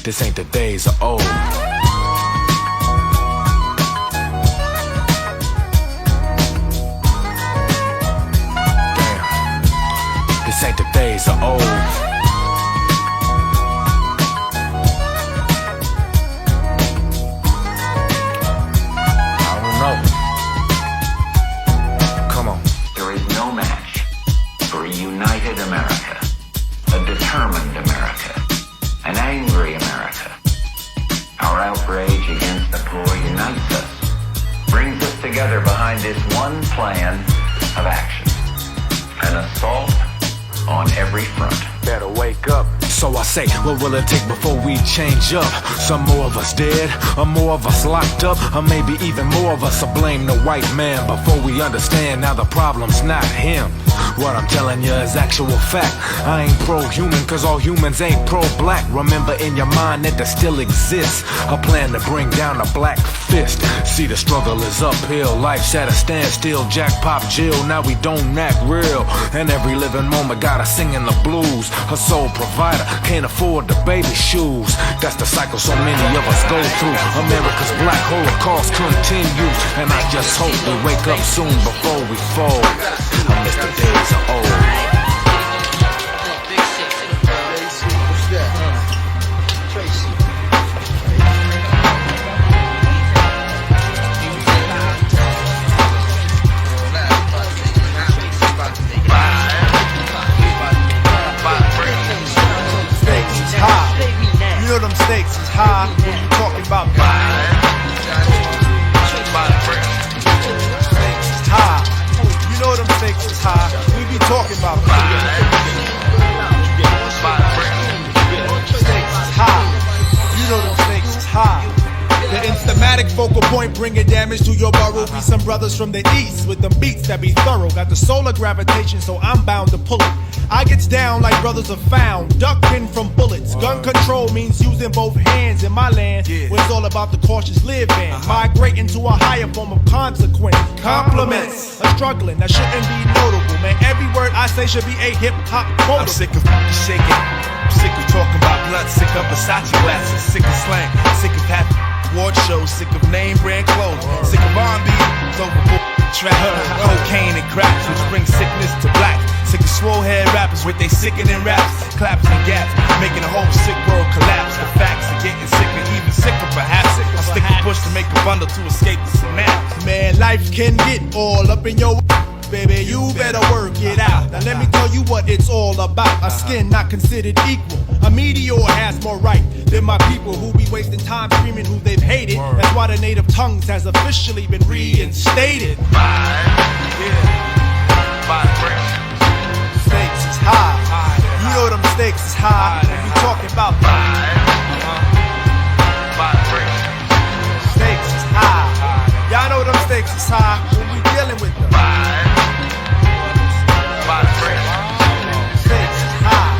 This ain't the days of old. Damn, this ain't the days of old. United America, a determined America, an angry America. Our outrage against the poor unites us, brings us together behind this one plan of action, an assault on every front. Better wake up. So I say, what will it take before we change up? Some more of us dead, or more of us locked up, or maybe even more of us will blame the white man before we understand now the problem's not him. What I'm telling you is actual fact. I ain't pro-human, cause all humans ain't pro-black. Remember in your mind that there still exists a plan to bring down a black fist. See, the struggle is uphill, life's at a standstill. Jackpot Jill, now we don't act real, and every living moment got us singing the blues. Her sole provider can't afford the baby shoes. That's the cycle so many of us go through. America's black holocaust continues, and I just hope we wake up soon before we fall. I miss the days of old. You know them stakes is high when you talking about stakes is high. You know them stakes is high. We be talking about stakes is high. You know them stakes is high. The instamatic focal point bringing damage to your burrow. Be some brothers from the east with them beats that be thorough. Got the solar gravitation, so I'm bound to pull it. I gets down like brothers are found, ducking from bullets. Gun control means using both hands in my land, where it's all about the cautious living. Migrating to a higher form of consequence. Compliments are struggling, that shouldn't be notable. Man, every word I say should be a hip-hop quote. I'm sick of shaking, I'm sick of talking about blood, sick of Versace glasses, sick of slang, sick of happy award shows, sick of name brand clothes, sick of R&B, overboard trap, cocaine and crack, which brings sickness to black. Sick of swole head rappers with they sickening raps, claps and gaps, making the whole sick world collapse. The facts are getting sicker, even sicker perhaps. I stick a push to make a bundle to escape the synapse. Man, life can get all up in your baby, you better work it out. Now let me tell you what it's all about. A skin not considered equal. A meteor has more right than my people who be wasting time screaming who they've hated. That's why the native tongues has officially been reinstated. Stakes is high. You know them stakes is high. When we talking about stakes is high. Y'all know them stakes is high when we dealing with them. Stakes is high.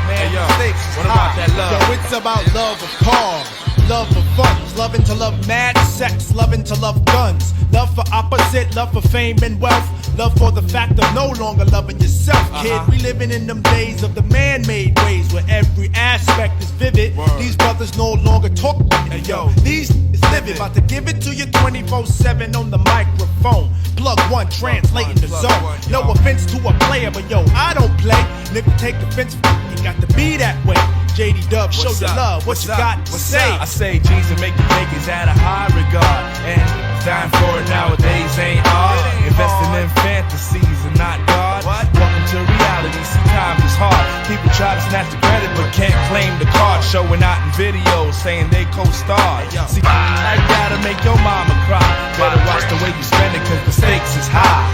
Man, yo, stakes is what high. about that love? So it's about love of cars, love for funds, loving to love mad sex, loving to love guns, love for opposite, love for fame and wealth, love for the fact of no longer loving yourself, kid. We living in them days of the man-made ways where every aspect is vivid. These brothers no longer talk, yo, these is living. About to give it to you 24/7 on the microphone. Plug one, translating the zone. No offense to a player, but yo, I don't play. And if you take offense, you got to be that way. JD Dub, show your love. What you got to say? I say G's and make is at a high regard, and dying for it nowadays ain't hard. Investing in fantasies and not God. Welcome to reality. See, times is hard. People try to snatch the credit but can't claim the card. Showing out in videos saying they co-star. See, I gotta make your mama cry. Better watch the way you spend it, cause the stakes is high.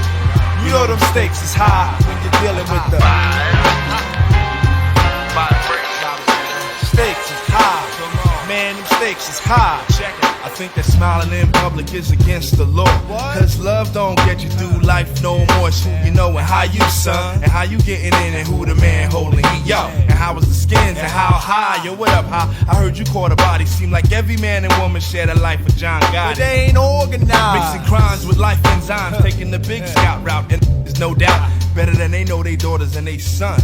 You know them stakes is high when you're dealing with the stakes is high. Man, them stakes is high. Check it. I think that smiling in public is against the law. Cause love don't get you through life no more. It's who you know and how you, son. And how you getting in and who the man holding heat. Yo, and how was the skins and how high. Yo, what up, how? I heard you caught a body. Seem like every man and woman shared a life with John Gotti. But they ain't organized. Mixing crimes with life enzymes. Taking the big scout route. And there's no doubt better than they know they daughters and they sons.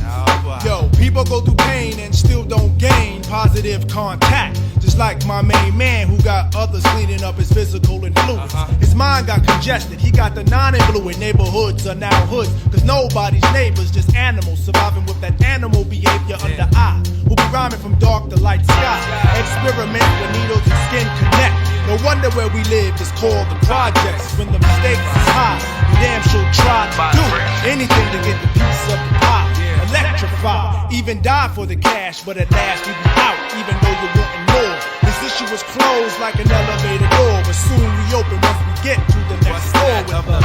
Yo, people go through pain and still don't gain positive contact. Just like my main man who got others cleaning up his physical influence. His mind got congested, he got the non-influent. Neighborhoods are now hoods, cause nobody's neighbors, just animals surviving with that animal behavior under eye. Who be rhyming from dark to light sky. Experiment where needles and skin connect. No wonder where we live is called the projects. When the mistakes is high, you damn sure try to do anything to get the piece of the pie. Electrify, even die for the cash, but at last you be out, even though you wantin' more. This issue was closed like an elevator door, but soon we open once we get to the next floor with the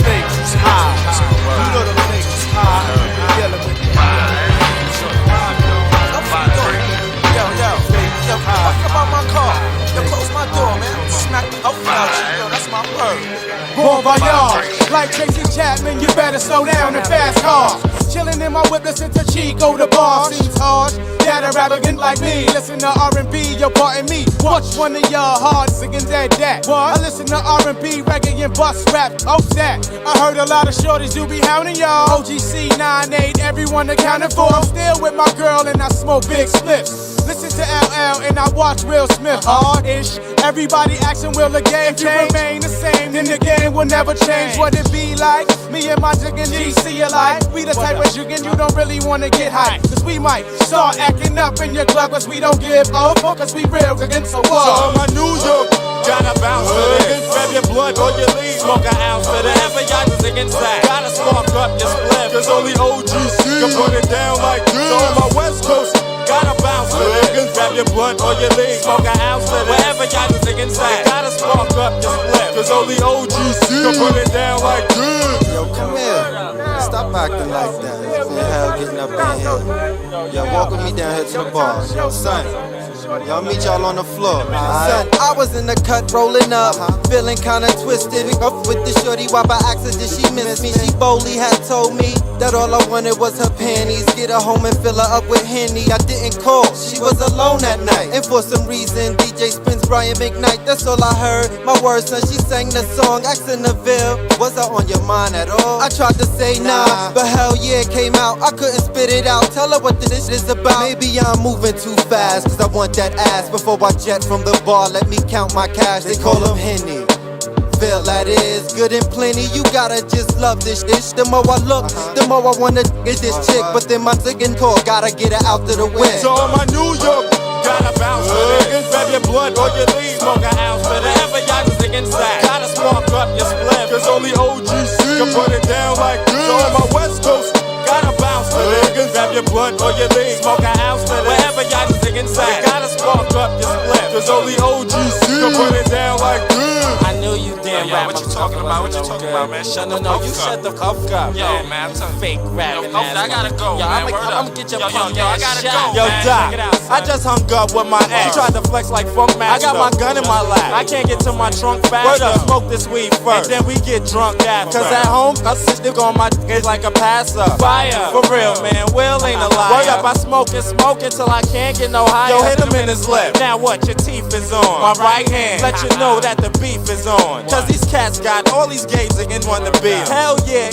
stakes is high. You know the stakes is high. You're dealing with the Yo, fuck about my car. Yo, close my door, man. Smack the up out you. Yo, that's my word. Bon voyage, like Tracy Chapman, you better slow down and fast cars. Chillin' in my whip, listen to Chico, the bar seems harsh. That a rapping like me, listen to R&B, yo, pardon me. Watch one of y'all hard singing that. What? I listen to R&B, reggae, and bus rap. Oh, that. I heard a lot of shorties do be hounding y'all. OGC 98, everyone accounted for. I'm still with my girl and I smoke big spliffs. Listen to LL and I watch Will Smith. Hard-ish, everybody asking will the game change? If you remain the same, then the game will never change. What it be like? Me and my jiggin' GC alike. We the type of jiggin' you don't really wanna get high. Cause we might start acting up in your club, cause we don't give a fuck, cause we real jiggin', so what? So my New York, gotta bounce to this. Grab your blood or your lead, smoke an ounce to this. Whatever y'all just inside, gotta spark up your split. Cause only OGC can put it down like this. So on my West Coast, gotta bounce to this. Grab your blood or your lead, smoke an ounce to this. Wherever y'all just inside, gotta spark up your split. Cause only OGC can put it down like this. Yo, come here. Stop acting like that. It's been hell getting up in here. Yo, walk with me down here to the bar. Yo, son. Y'all meet y'all on the floor. Son, I was in the cut rolling up, feeling kinda twisted. Up with the shorty while by accident she missed me. She boldly had told me that all I wanted was her panties. Get her home and fill her up with Henny. I didn't call, she was alone that night. And for some reason, DJ spins Brian McKnight. That's all I heard. My words, son, she sang the song, asking Neville, was I on your mind at all? I tried to say nah, but hell yeah, it came out. I couldn't spit it out. Tell her what this is about. Maybe I'm moving too fast, cause I want that ass. Before I jet from the bar, let me count my cash. They call him Henny. Feel that is good and plenty. You gotta just love this dish. The more I look, the more I wanna get this chick. But then my second call, gotta get her out to the wind. So on my New York, gotta bounce to this. Grab your blood or your lead, smoke an ounce to this. Whatever y'all just inside, gotta spark up your split. Cause only OGC can put it down like this. So on my West Coast, gotta bounce to this. Grab your blood or your lead, smoke an ounce to this. Wherever y'all just inside, gotta spark up your split. Cause only OGC can put it down like this. I knew you damn right. What you talking about? What you talking about, man? Shut the No, you shut the fuck up. Yo, man, I'm fake rapping. I gotta go, yo, man. I'm gonna get your punk I ass gotta shot. go, Yo, man. Doc, I just hung up with my ex. She tried to flex like Funk Master. I got my gun in my lap. I can't get to my trunk fast. Word up, smoke this weed first, and then we get drunk after. Cause at home, I sit on my dick like a passer. Fire, for real, man. Will ain't a liar. Word up, I smoke till I can't get no higher. Yo, hit him in his lip. Now what? Your teeth is on my right hand. Let you know that the beef is on. Cause these cats got all these gays again want to be. Hell yeah.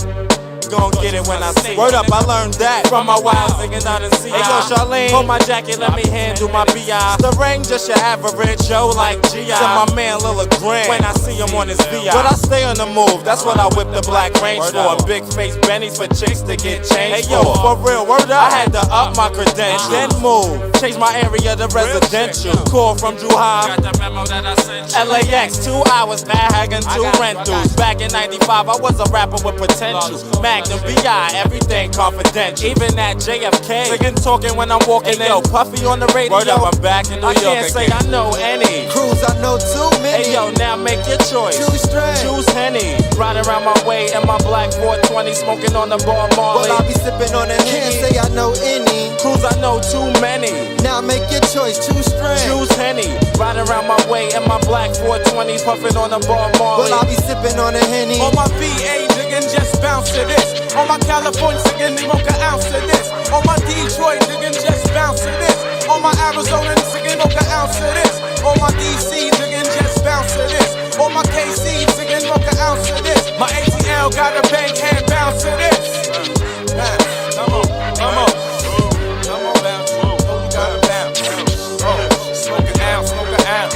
Gon' get it when I see it. Word up, I learned that from my wild singing out in sea. Hey yo, Charlene, hold my jacket, let me handle my B.I. The ring just your average, yo, like G.I. To my man Lil Grand when I see him on his V.I. But I stay on the move, that's what I whip the black range for. Big face Bennies for chicks to get changed. Hey yo, for real, word up, I had to up my credentials. Then move, change my area to residential. Call from Juha, got the memo that I sent you. LAX, 2 hours, Manhattan, 2 rentals. Back in 95, I was a rapper with potential. Magnum B.I., everything confident. Even at JFK, nigga talking when I'm walking in. Yo, Puffy on the radio. Word up, I'm back in New York. I can't say I know any. Crews I know too many. Hey yo, now make your choice. Choose straight. Choose Henny. Riding around my way in my black 420, smoking on the bar Marley. Well, I'll be sipping on a Henny. Can't say I know any. Crews I know too many. Now make your choice. Choose straight. Choose Henny. Riding around my way in my black 420s, puffing on the bar Marley. Well, I'll be sipping on a Henny. On my VA, nigga, just bounce to this. On my California, nigga, smoke an ounce of this. On my Detroit, nigga, just bounce to this. On my Arizona, nigga, smoke an ounce of this. On my DC, nigga, just bounce to this. On my KC, nigga, smoke an ounce of this. My ATL got a bank hand bounce to this. Come on, come on. Come on, bounce. Oh, you gotta bounce. Oh, smoke an ounce, smoke an ounce.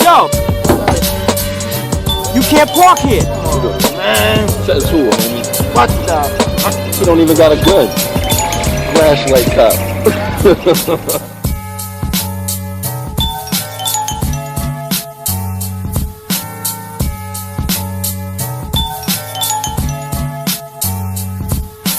Yo, you can't park here. Man, says who, homie? What the? You don't even got a gun. Flashlight cop.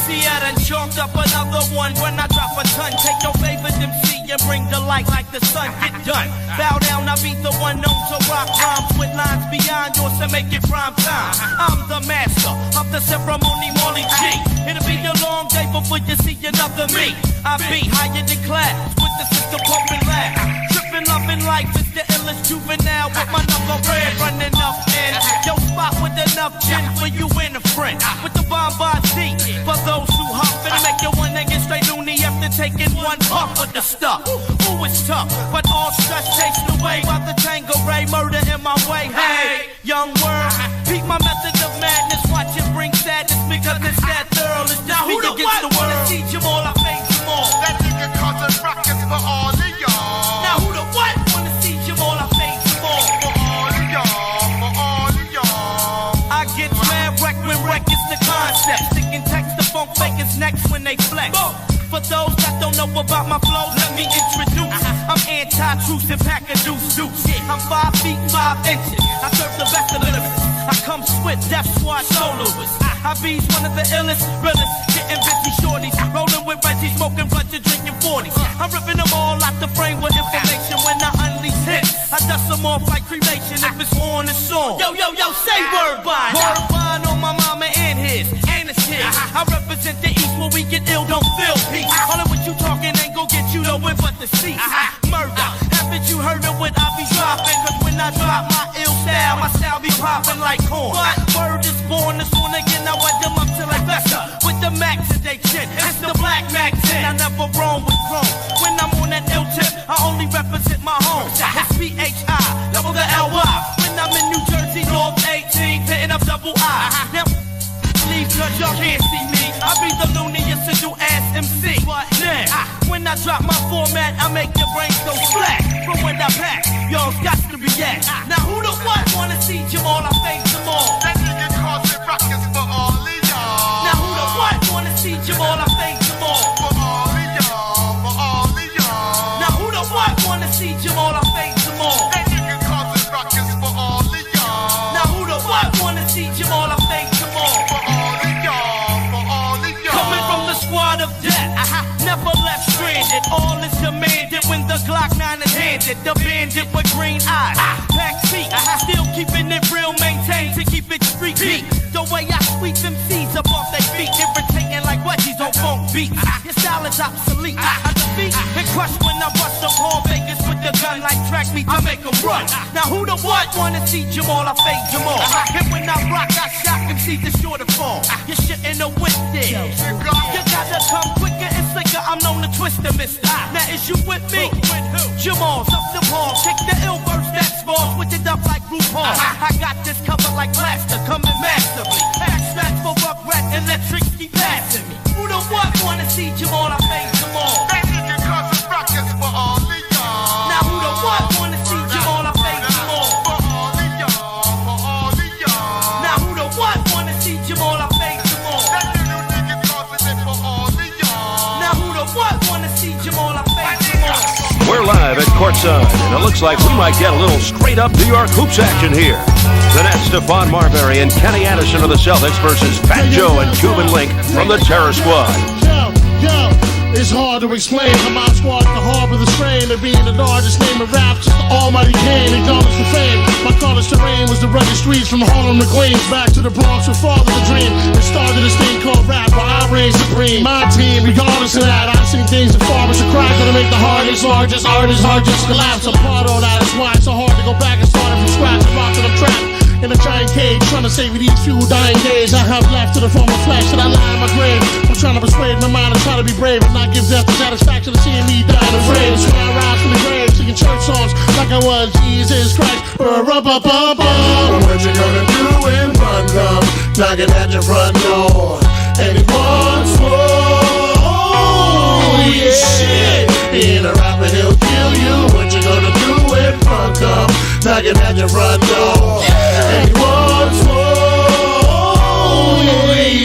See, I done chalked up another one. When I drop a ton, take your favorite MC and bring the light like the sun. Get done. Bow down, I be the one known to rock rhymes with lines beyond yours to make it prime time. I'm the master of the ceremony, Molly G. It'll be a long day before you see another me. I be higher than class with the system pumping laugh. Tripping, loving life is the illest juvenile with my number red running up in your spot with enough gin for you and a friend. With the bomb D for those who hop and make you one that get straight loony after taking one puff of the stuff. Ooh, it's tough, but all stress takes away by the Tango Ray murder in my way. Hey, young world, peep my method of madness. Watch it bring sadness because it's that thorough. It's now who against the world. I teach them all, I face them all. That nigga causing ruckus for all of y'all. Now who the what? Wanna teach them all, I face them all. For all of y'all, for all of y'all. I get mad wreck when wreck is the concept. Sticking text to funk fakers next when they flex. For those that don't know about my flow, let me introduce. I'm anti-truth and pack a deuce. I'm 5 feet 5 inches. I serve the best of the lyrics. I come swift, Death Squad soloists. I be's one of the illest, realest, getting bitchy shorties. Rolling with Reggie, smoking blunts and drinking 40s. I'm ripping them all out the frame with information when I unleash hits. I dust them off like cremation if it's on, it's on. Yo, yo, yo, say word bond. Word bond on my mama and his, and his kids. I represent the East where we get ill, don't feel peace. All of what you talking ain't gon' get you nowhere but the seats. Murder, haven't you heard of what I be dropping? Cause when I drop my ill style, my style be popping like corn. But word is born, this one again, I wet them up till I fester. With the Mac to they chin, it's the Black Mac 10. I never roam with chrome. When I'm on that ill tip, I only represent my home. It's P-H-I, double the L-Y. When I'm in New Jersey, North 18, hitting up double I. Now, leave cause y'all can't see me. I be the looniest to do ass MC. Now, when I drop my format, I make your brains go splat. From when I pack, y'all's got to react. Now who the what wanna see Jamal? I face them all. That nigga causing ruckus for all of y'all. Now who the what wanna see Jamal? I face them all. For all of y'all, for all of y'all. Now who the what wanna see Jamal? I face them all. That nigga causing ruckus for all of y'all. Now who the what wanna see Jamal? I face them all. For all of y'all, for all of y'all. Coming from the squad of death, never left stranded. All is demanded when the Glock 9 is handed. The bandit with green eyes, back seat, still keeping it real, maintained to keep it street beat. The way I sweep them seeds up off their feet, irritating like wedgies on funk beats. Your style is obsolete. I defeat and crush when I bust up all Vegas with the gun like track meet to make them run. Now who the what wanna see Jamal? I fade Jamal. And when I rock, I shock and see the sure to fall. You're shit in the wind there. You gotta come quicker and slicker. I'm known to twist the mister. Now is you with me? Jamal's up the ball. Kick the ill burst that's balls. Switch it up like RuPaul. I got this covered like plaster. Coming massively. Extract for rough rat. Electric keep passing me. Who the what wanna see Jamal? I fade Jamal. That nigga causing ruckus for all of y'all. Now who the what wanna see Jamal? I fade Jamal. For all of y'all, for all of y'all. Now who the what wanna see Jamal? I fade Jamal. That little nigga causing it for all of y'all. Now who the what wanna see Jamal? I fade Jamal. We're live at courtside, and it looks like we might get a little straight-up New York hoops action here. The Nets, Stephon Marbury and Kenny Anderson of the Celtics versus Fat Joe and Cuban Link from the Terror Squad. Yo, it's hard to explain how my squad can harbor the strain of being the largest name in rap since the almighty Kane acknowledged the fame. My college terrain was the rugged streets from Harlem to Queens, back to the Bronx with father the dream. It started this thing called rap where I reign supreme. My team, regardless of that, I've seen things that far as a crack that'll make the hardest, largest artists hard just collapse apart. All that is why it's so hard to go back and start it from scratch and rock to the trap. In a giant cage, trying to save these few dying days I have left to the form of flesh that I lie in my grave. I'm trying to persuade my mind and try to be brave and not give death the satisfaction of seeing me die afraid. That's why I rise from the grave, singing church songs like I was Jesus Christ. What you gonna do when fun comes knocking at your front door? And it wants more. Oh, yeah. Shit. Being a rapper, he'll kill you. What you gonna do when fun comes knocking at your front door? And he wants more.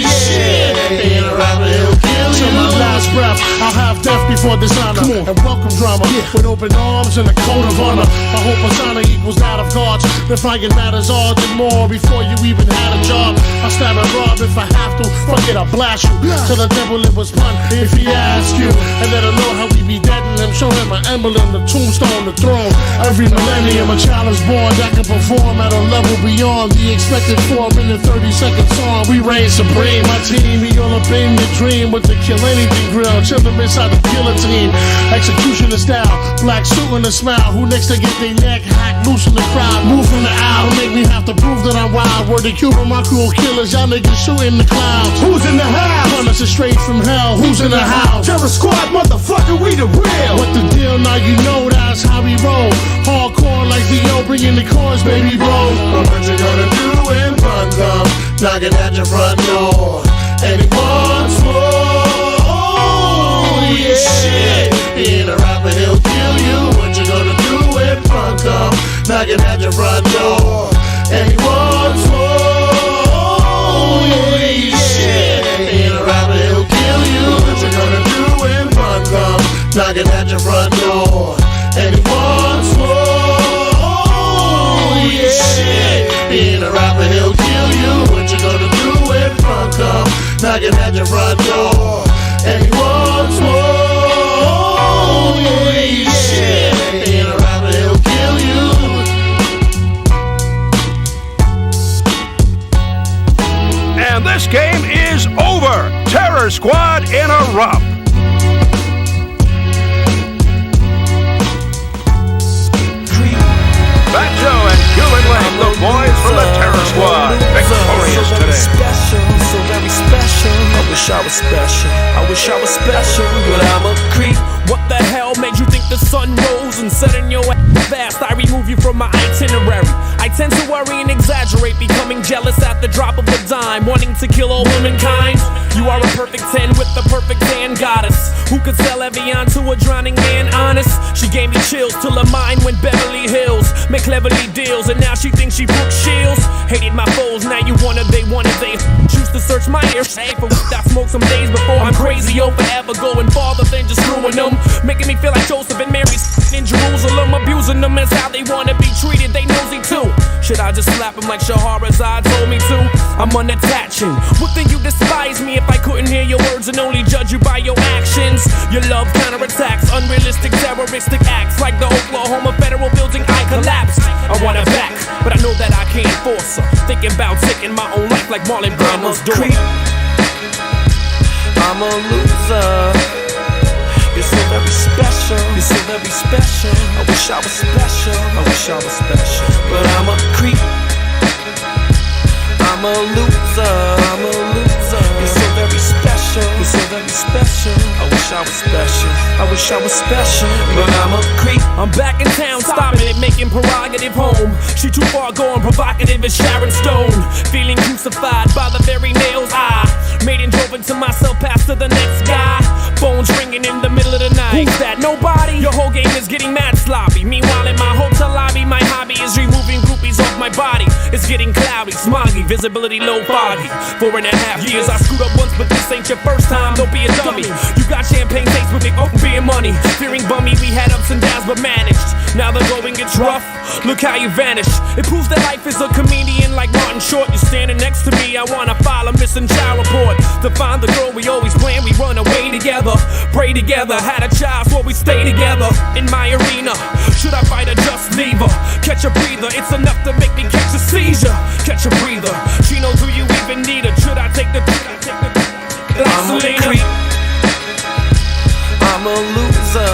Shit. Being a rapper, he'll kill you. Till my last breath, I'll have death before dishonor. And welcome drama with open arms and a code of honor. I hope persona equals that of gods. If I get mad as all and more before you even had a job, I'll stab and rob if I have to. Fuck it, I'll blast you. Tell the devil it was fun if he asks you. And let him know how we be deading him. Show him my emblem, the tombstone, the throne. Every millennium a child is born that can perform at a level beyond the expected 4-minute 30-second song. We reign supreme. My team, we all up in the dream with the kill anything grill. Chillin' inside the guillotine. Executioner style, black suit and a smile. Who next to get their neck hacked loose in the crowd? Move from the aisle, make me have to prove that I'm wild. Word to Cuba, my cool killers, y'all niggas shooting the clouds. Who's in the house? Punished straight from hell. Who's in the house? Terror Squad, motherfucker, we the real. What the deal? Now you know that's how we roll. Hardcore like VO, bringing the chorus, baby, bro. What you gonna do when fun comes knocking at your front door? And he wants more. Yeah. Shit. Being a rapper, he'll kill you. What you gonna do when fun comes knocking at your front door? And he wants more. Yeah. Shit. Being a rapper, he'll kill you. What you gonna do when fun comes knocking at your front door? And he wants more. Yeah. Shit. Being a rapper, he'll kill you. What you gonna do when fun comes knocking at your front door? And he wants more. Yeah. Shit. Being a rapper, he'll kill you. And this game is over. Terror Squad in a romp. Fat Joe and Cuban Link, the boys from the Terror Squad, victorious today. Special, so very special. I wish I was special. I wish I was special, but I'm a creep. What the hell made you think the sun rose and set in your ass fast? I remove you from my itinerary. I tend to worry and exaggerate, becoming jealous at the drop of a dime, wanting to kill all womankind. You are a perfect 10 with the perfect tan goddess, who could sell Evian to a drowning man, honest. She gave me chills till her mind went Beverly Hills, make cleverly deals, and now she thinks she Brooke Shields. Hated my foes, now you wanted, they choose to search my ears. Hey, for I smoked some days before I'm crazy, oh forever going farther than just screwing them, making me feel like Joseph and Mary's in Jerusalem, abusing them as how they wanna be treated, they nosy too. Should I just slap him like Shahrazad told me to? I'm unattaching. Wouldn't you despise me if I couldn't hear your words and only judge you by your actions? Your love counterattacks, unrealistic terroristic acts, like the Oklahoma Federal Building I collapsed. I want her back, but I know that I can't force her. Thinking about taking my own life like Marlon Brando's daughter. I'm a loser. You're so very special. You're so very special. I wish I was special. I wish I was special, but I'm a creep. I'm a loser. I'm a loser. You're so very special. You're so very special. I wish I was special. I wish I was special, but I'm a creep. I'm back in town, stopping it, making prerogative home. She too far gone, provocative as Sharon Stone. Feeling crucified by the very nails I made and drove into myself past to the next guy. Phones ringing in the middle of the night. Who's that? Nobody? Your whole game is getting mad sloppy. Meanwhile in my hotel lobby, my hobby is removing groupies off my body. It's getting cloudy, smoggy, visibility low, foggy. 4.5 years, I screwed up once, but this ain't your first time. Don't be a dummy. You got champagne taste with me, open beer money. Fearing bummy, we had ups and downs but managed. Now the going gets rough. Look how you vanish. It proves that life is a comedian like Martin Short. You're standing next to me. I wanna file a missing child report to find the girl we always plan. We run away together, pray together. Had a child, so we stay together. In my arena, should I fight or just leave her? Catch a breather. It's enough to make me catch a seizure. Catch a breather. She knows, do you even need her? Should I take the I'm a creep. I'm a loser.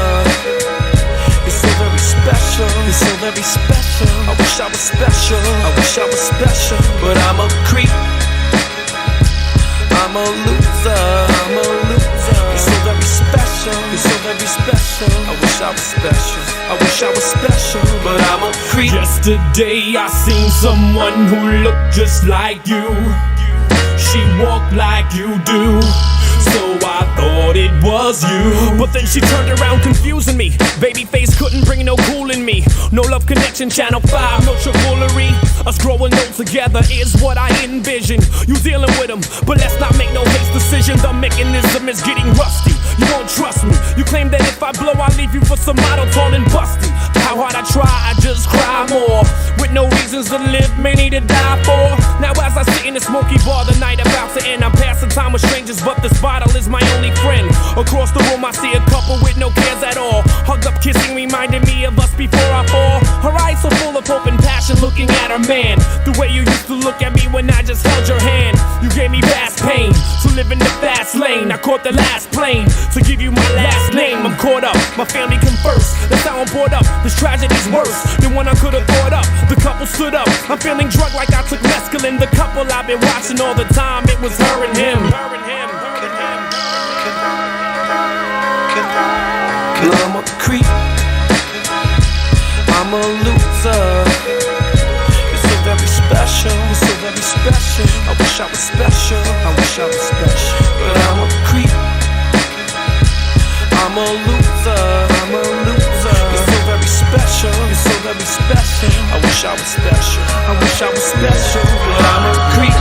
It's so very special. It's so very special. I wish I was special. I wish I was special. But I'm a creep. I'm a loser. I'm a loser. It's so very special. It's so very special. I wish I was special. I wish I was special. But I'm a creep. Yesterday I seen someone who looked just like you. She walked like you do, so I thought it was you. But then she turned around confusing me. Babyface couldn't bring no cool in me. No love connection, channel 5, no chivalry. Us growing old together is what I envision. You dealing with them, but let's not make no haste decisions. The mechanism is getting rusty. You won't trust me. You claim that if I blow, I'll leave you for some model tall and busty. How hard I try, I just cry more. With no reasons to live, many to die for. Now as I sit in the smoky bar, the night about to end. I'm passing time with strangers, but this bottle is my only friend. Across the room I see a couple with no cares at all. Hugged up kissing, reminding me of us before I fall. Her eyes so full of hope and passion, looking at her man. The way you used to look at me when I just held your hand. You gave me vast pain, so live in the fast lane. I caught the last plane to give you my last name. I'm caught up, my family come first. That's how I'm brought up, this tragedy's worse than one I could've thought up. The couple stood up, I'm feeling drugged like I took mescaline. The couple I've been watching all the time, it was her and him. I'm a creep. I'm a loser. It's so very special. It's so very special. I wish I was special. I wish I was special. But I'm a creep. I'm a loser. I'm a loser. It's so very special. It's so very special. I wish I was special. I wish I was special. But I'm a creep.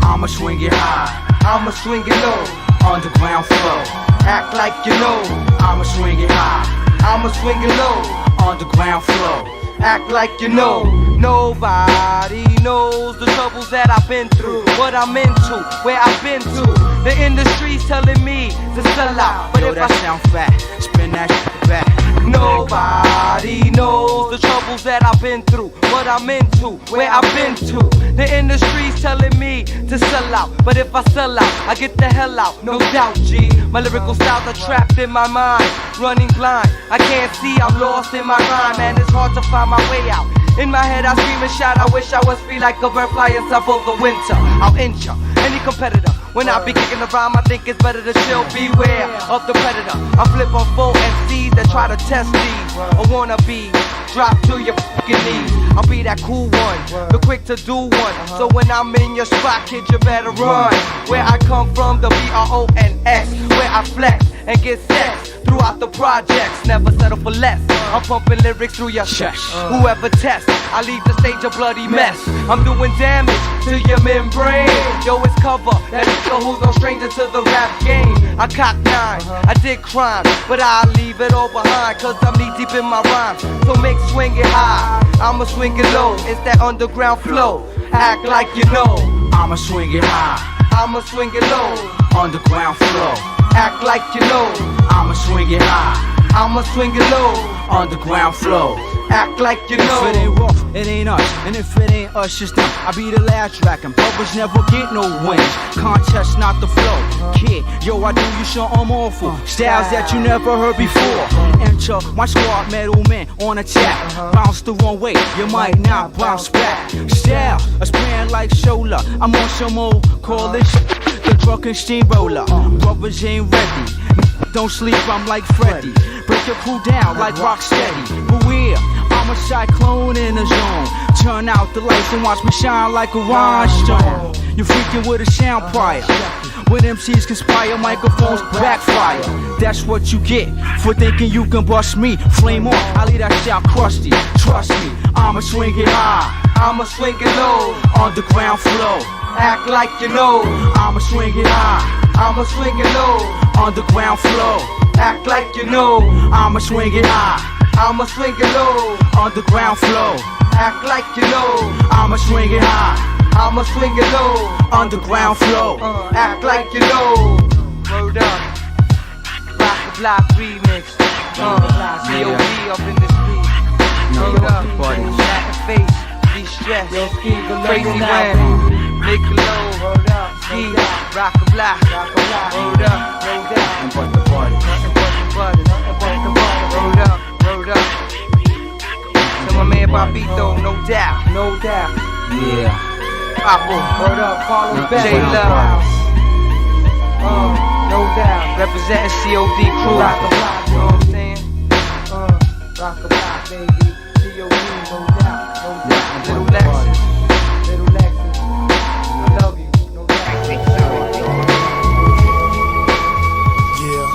I'ma swing it high, I'ma swing it low, underground flow. Act like you know, I'ma swing it high, I'ma swing it low, underground flow. Act like you know. Nobody knows the troubles that I've been through, what I'm into, where I've been to. The industry's telling me to sell out, but if I sound fat, spin that shit back. Nobody knows the troubles that I've been through, what I'm into, where I've been to. The industry's telling me to sell out, but if I sell out, I get the hell out, no doubt, G. My lyrical styles are trapped in my mind, running blind. I can't see, I'm lost in my rhyme, and it's hard to find my way out. In my head I scream and shout, I wish I was free like a bird flying south of the winter. I'll injure any competitor. When I be kicking the rhyme, I think it's better to chill, beware of the predator. I flip on full MCs that try to test these, or wanna be drop to your fucking knees. I'll be that cool one, the quick to do one. So when I'm in your spot, kid, you better run. Where I come from, the VOL.1, where I flex and get sex throughout the projects, never settle for less. I'm pumping lyrics through your chest. Whoever tests, I leave the stage a bloody mess. I'm doing damage to your membrane. Yo, it's cover, that nigga who's no stranger to the rap game. I cock 9, I did crime, but I'll leave it all behind, cause I'm knee deep in my rhyme. So make swing it high, I'ma swing it low. It's that underground flow, act like you know. I'ma swing it high, I'ma swing it low. Underground flow, act like you know. I'ma swing it high, I'ma swing it low. Underground flow, act like you know. If it ain't rough, it ain't us. And if it ain't us, it's them. I be the last track, and brothers never get no wins. Contest, not the flow. Kid, yo, I do you something awful. Styles that you never heard before. Enter my squad, metal men on attack. Bounce the wrong way, you might not bounce back. Style, a span like Shola. I'm on some old, call it the drunken steamroller. Brothers ain't ready. Don't sleep, I'm like Freddy. Break your crew down like Rocksteady. Beware, I'm a cyclone in the zone. Turn out the lights and watch me shine like a rhinestone. You're freaking with a sound prior. When MCs conspire, microphones backfire. That's what you get for thinking you can bust me. Flame on, I leave that shit crusty. Trust me, I'ma swing it high, I'ma swing it low. Underground flow, act like you know. I'ma swing it high, I'ma swing it low. Underground flow. Act like you know. I'ma swing it high. I'ma swing it low. Underground flow. Act like you know. I'ma swing it high. I'ma swing it low. Underground flow. Act like you know. Word up. Rock the block remix. COD up in this beat. Word up. Back and face. De-stress. Crazy Wayne. Nick Low. Word up. Ski. Rock the block. Word up. And but the party. Word up. Word up. To my man Bobito, no doubt. No doubt. Yeah. Papa. Word up. Carlos J Love. No doubt. Representing COD crew. Rock the block, you know what I'm saying? Rock the block, baby. COD, no doubt. No doubt. Little Lexus. Little Lexus. I love you. No doubt. Yeah.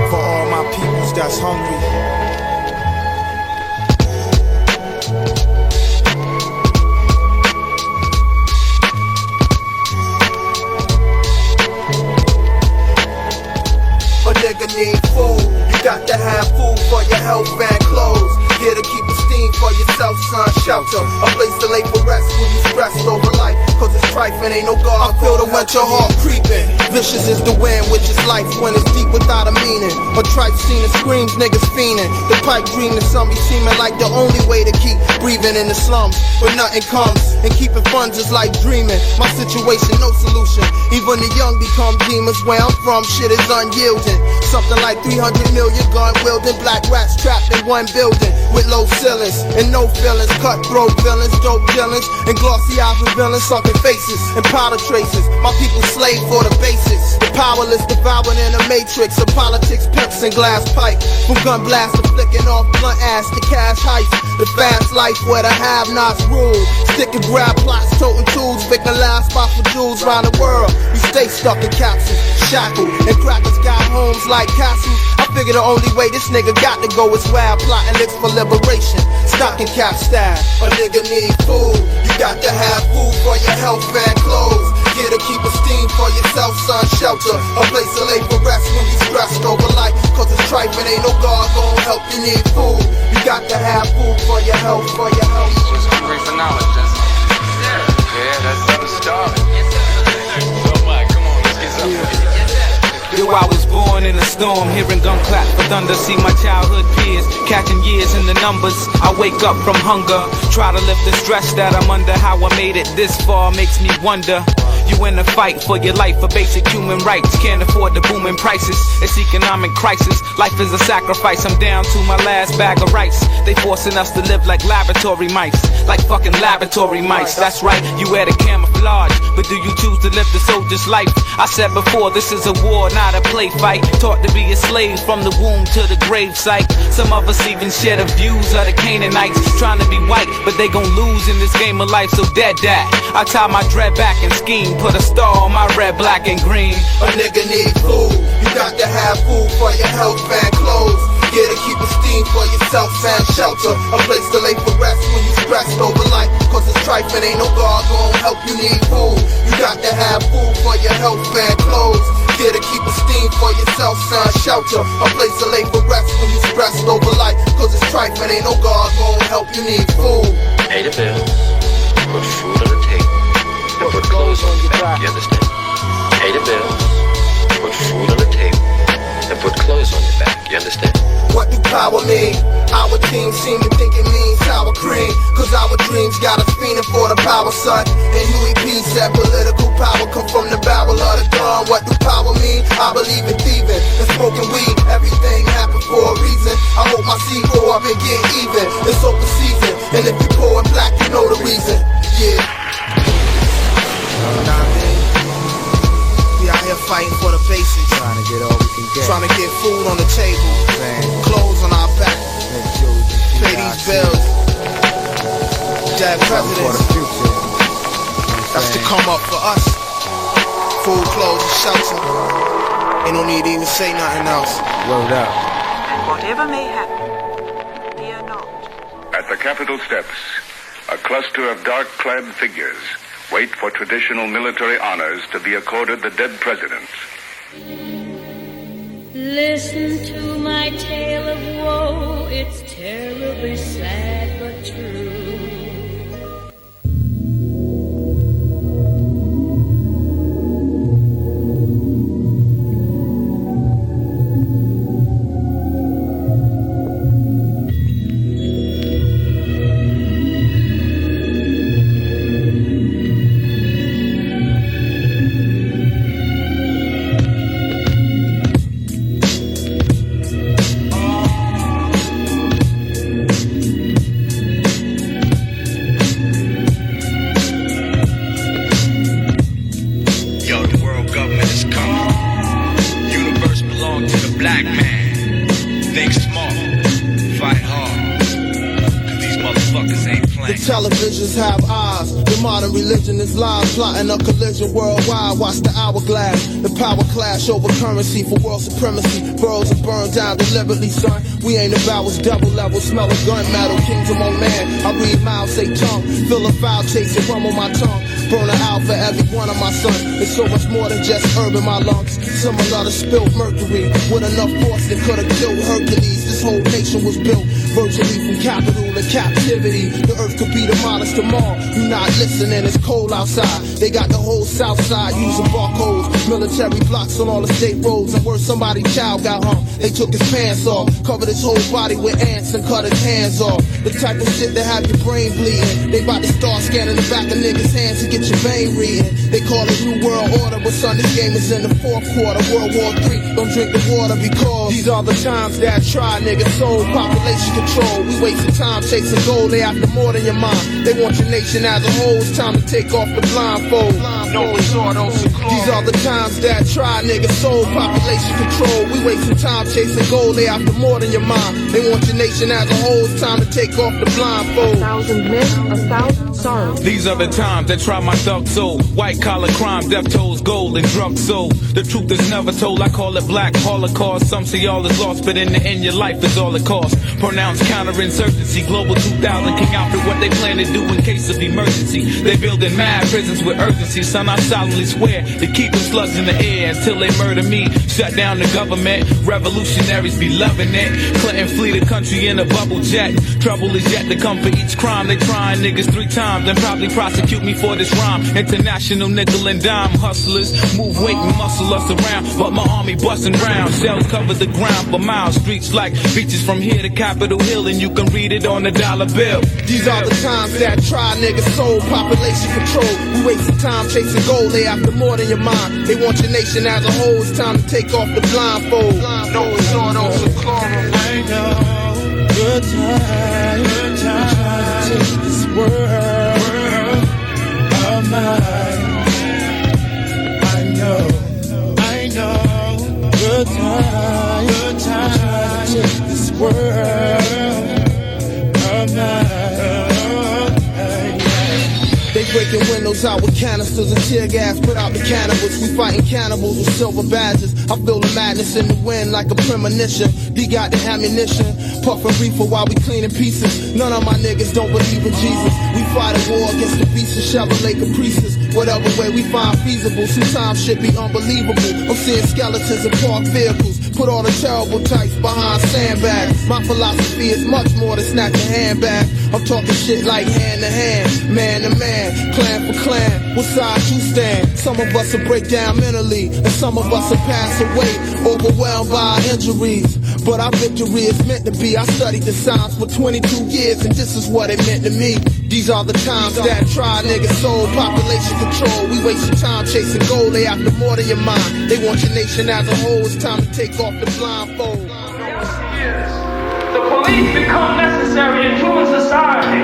For all my peoples that's hungry. A nigga need food, you got to have food for your health and clothes. Here to keep the steam for yourself, son, shelter. A place to lay for rest when you stressed over life. Cause it's trifling, ain't no God. I feel the winter heart creeping. Vicious is the wind, which is life when it's deep without a meaning. A tripe scene that screams, niggas fiending. The pipe dream to some be seeming like the only way to keep breathing in the slums. But nothing comes, and keeping funds is like dreaming. My situation, no solution. Even the young become demons. Where I'm from, shit is unyielding. Something like 300 million gun wielding black rats trapped in one building with low ceilings and no feelings. Cutthroat villains, dope dealings, and glossy eyes with villains, sunken faces and powder traces. My people slave for the basics. The powerless devoured in a matrix of politics, pimps, and glass pipe. From gun blast to flicking off blunt ass to cash heist. The fast life where the have-nots rule. Stick and grab plots, toting tools, picking last spot for jewels around the world. We stay stuck in capsules, shackled, and crackers got homes like castles. I figure the only way this nigga got to go is wild, plotting licks for liberation. Stocking cap style. A nigga need food, you got to have food for your health and clothes. Here to keep a steam for yourself, son, shelter. A place to lay for rest when you stressed over life. Cause it's trifling, ain't no God gon' help you need food. You got to have food for your health, for your health. Just hungry for knowledge, that's all. Yeah, that's how it's started. So Mike, come on, let's get something. Yo, I was born in a storm, hearing gun clap for thunder. See my childhood peers, catching years in the numbers. I wake up from hunger, try to lift the stress that I'm under. How I made it this far makes me wonder. You in a fight for your life, for basic human rights. Can't afford the booming prices, it's economic crisis. Life is a sacrifice, I'm down to my last bag of rice. They forcing us to live like laboratory mice. Like fucking laboratory mice, that's right, you wear the camouflage. But do you choose to live the soldier's life? I said before, this is a war, not a play fight. Taught to be a slave from the womb to the grave site. Some of us even share the views of the Canaanites. Trying to be white, but they gon' lose in this game of life, so dead that. I tie my dread back and scheme, put a star on my red, black, and green. A nigga need food, you got to have food for your health and clothes. Here to keep a steam for yourself and shelter. A place to lay for rest when you stressed over life. Cause it's trifling, ain't no God gon' help you need food. You got to have food for your health and clothes. Here to keep a steam for yourself and shelter. A place to lay for rest when you stressed over life. Cause it's trifling, ain't no God gon' help you need food. Pay the bills, put food on the table, and put clothes on your back, you understand? Pay the bills, put food on the table, and put clothes on your back, you understand? What do power mean? Our team seem to think it means sour cream. Cause our dreams got us fiending for the power, son. And Huey P said political power come from the barrel of the gun. What do power mean? I believe in thieving and smoking weed. Everything happened for a reason. I hope my seed grow up and get even. It's open season, and if you pour it black, you know the reason. Yeah. We out here fighting for the basics. Trying to get all we can get. Trying to get food on the table. Clothes on our back. Pay these bills. Dead presidents. That's to come up for us. Food, clothes, and shelter. Ain't no need to even say nothing else. Word up. And whatever may happen, fear not. At the Capitol steps, a cluster of dark-clad figures wait for traditional military honors to be accorded the dead presidents. Listen to my tale of woe, it's terribly sad but true. Black man, think small, fight hard, 'cause these motherfuckers ain't playing. The televisions have eyes, the modern religion is lies, plotting a collision worldwide. Watch the hourglass, the power clash over currency for world supremacy. Boroughs are burned down deliberately, son. We ain't about what's double level, smell of gunmetal, kings among man. I read mouths, say tongue, feel a foul taste and rum on my tongue. Burn her out for every one of my sons. It's so much more than just herb in my lungs. Similar to spilled mercury, with enough force that could've killed Hercules. This whole nation was built virtually from capital to captivity. The earth could be demolished tomorrow. You not listening, it's cold outside. They got the whole south side using barcodes. Military blocks on all the state roads. And where somebody's child got hung, they took his pants off, covered his whole body with ants and cut his hands off. The type of shit that have your brain bleeding. They about to start scanning the back of niggas' hands to get your vein reading. They call it New World Order, but son, this game is in the fourth quarter. World War III, don't drink the water because these are the times that try niggas soul population control. We wasting time chasing gold, they after more than your mind. They want your nation as a whole, it's time to take off the blindfold. No resort, no seclusion. These are the times that try niggas soul population control. We wasting time chasing gold, they after more than your mind. They want your nation as a whole, it's time to take off the blindfold. 1,000 men, 1,000 sorrows. These are the times that try my thug soul. White collar crime, death tolls, gold and drug soul. The truth is never told, I call it black holocaust. Some say all is lost, but in the end your life is all it costs. Pronounced counterinsurgency, global 2000 king out for what they plan to do in case of emergency. They building mad prisons with urgency, son, I solemnly swear to keep them slugs in the air until they murder me. Shut down the government, revolutionaries be loving it. Clinton flee the country in a bubble jet. Trouble is yet to come for each crime. They trying niggas 3 times and probably prosecute me for this rhyme. International nickel and dime hustlers move weight and muscle us around, but my army busting round. Shells cover the ground for miles. Streets like beaches from here to Capitol Hill, and you can read it on the dollar bill. These are the times that try niggas soul population control. We wasting time chasing gold, they after more than your mind. They want your nation as a whole, it's time to take off the blindfold. No resort, no seclusion. I know good time to take this world of mine. I know good time to take this world of mine. They breaking windows out with canisters and tear gas, put out the cannibals. We fighting cannibals with silver badges. I feel the madness in the wind like a premonition. D got the ammunition, puffin' reefer while we cleaning pieces. None of my niggas don't believe in Jesus. We fight a war against the beasts of Chevrolet Caprices. Whatever way we find feasible, sometimes shit be unbelievable. I'm seeing skeletons in parked vehicles. Put all the terrible types behind sandbags. My philosophy is much more than snatching handbags. I'm talking shit like hand to hand, man to man, clan for clan. What side you stand? Some of us will break down mentally, and some of us will pass away, overwhelmed by our injuries. But our victory is meant to be. I studied the science for 22 years, and this is what it meant to me. These are the times that try niggas soul population control. We wasting time chasing gold, they after more than your mind. They want your nation as a whole, it's time to take off the blindfold. The police become necessary in human society.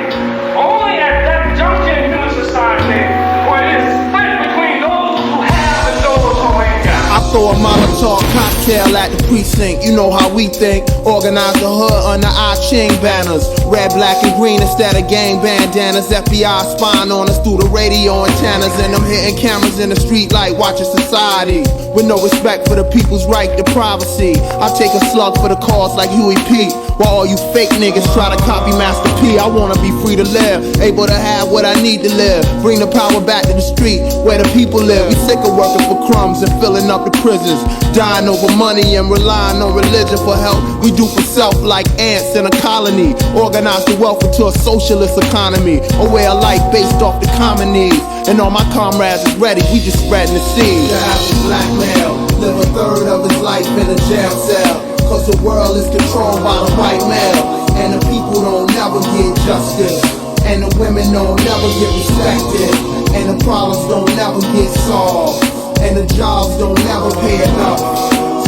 Only at that juncture in human society where it is split between those who have and those who ain't got. I throw a Molotov cocktail tail at the precinct. You know how we think. Organize the hood under our Ching banners. Red, black, and green instead of gang bandanas. FBI spying on us through the radio antennas. And I'm hitting cameras in the street like watching society. With no respect for the people's right to privacy. I take a slug for the cause like Huey P. While all you fake niggas try to copy Master P. I wanna be free to live, able to have what I need to live. Bring the power back to the street where the people live. We sick of working for crumbs and filling up the prisons. Dying over money and relying on religion for help. We do for self like ants in a colony. Organize the wealth into a socialist economy. A way of life based off the common needs. And all my comrades is ready, we just spreading the seed. The average black male live a third of his life in a jail cell. Cause the world is controlled by the white male. And the people don't never get justice. And the women don't never get respected. And the problems don't never get solved. And the jobs don't never pay enough.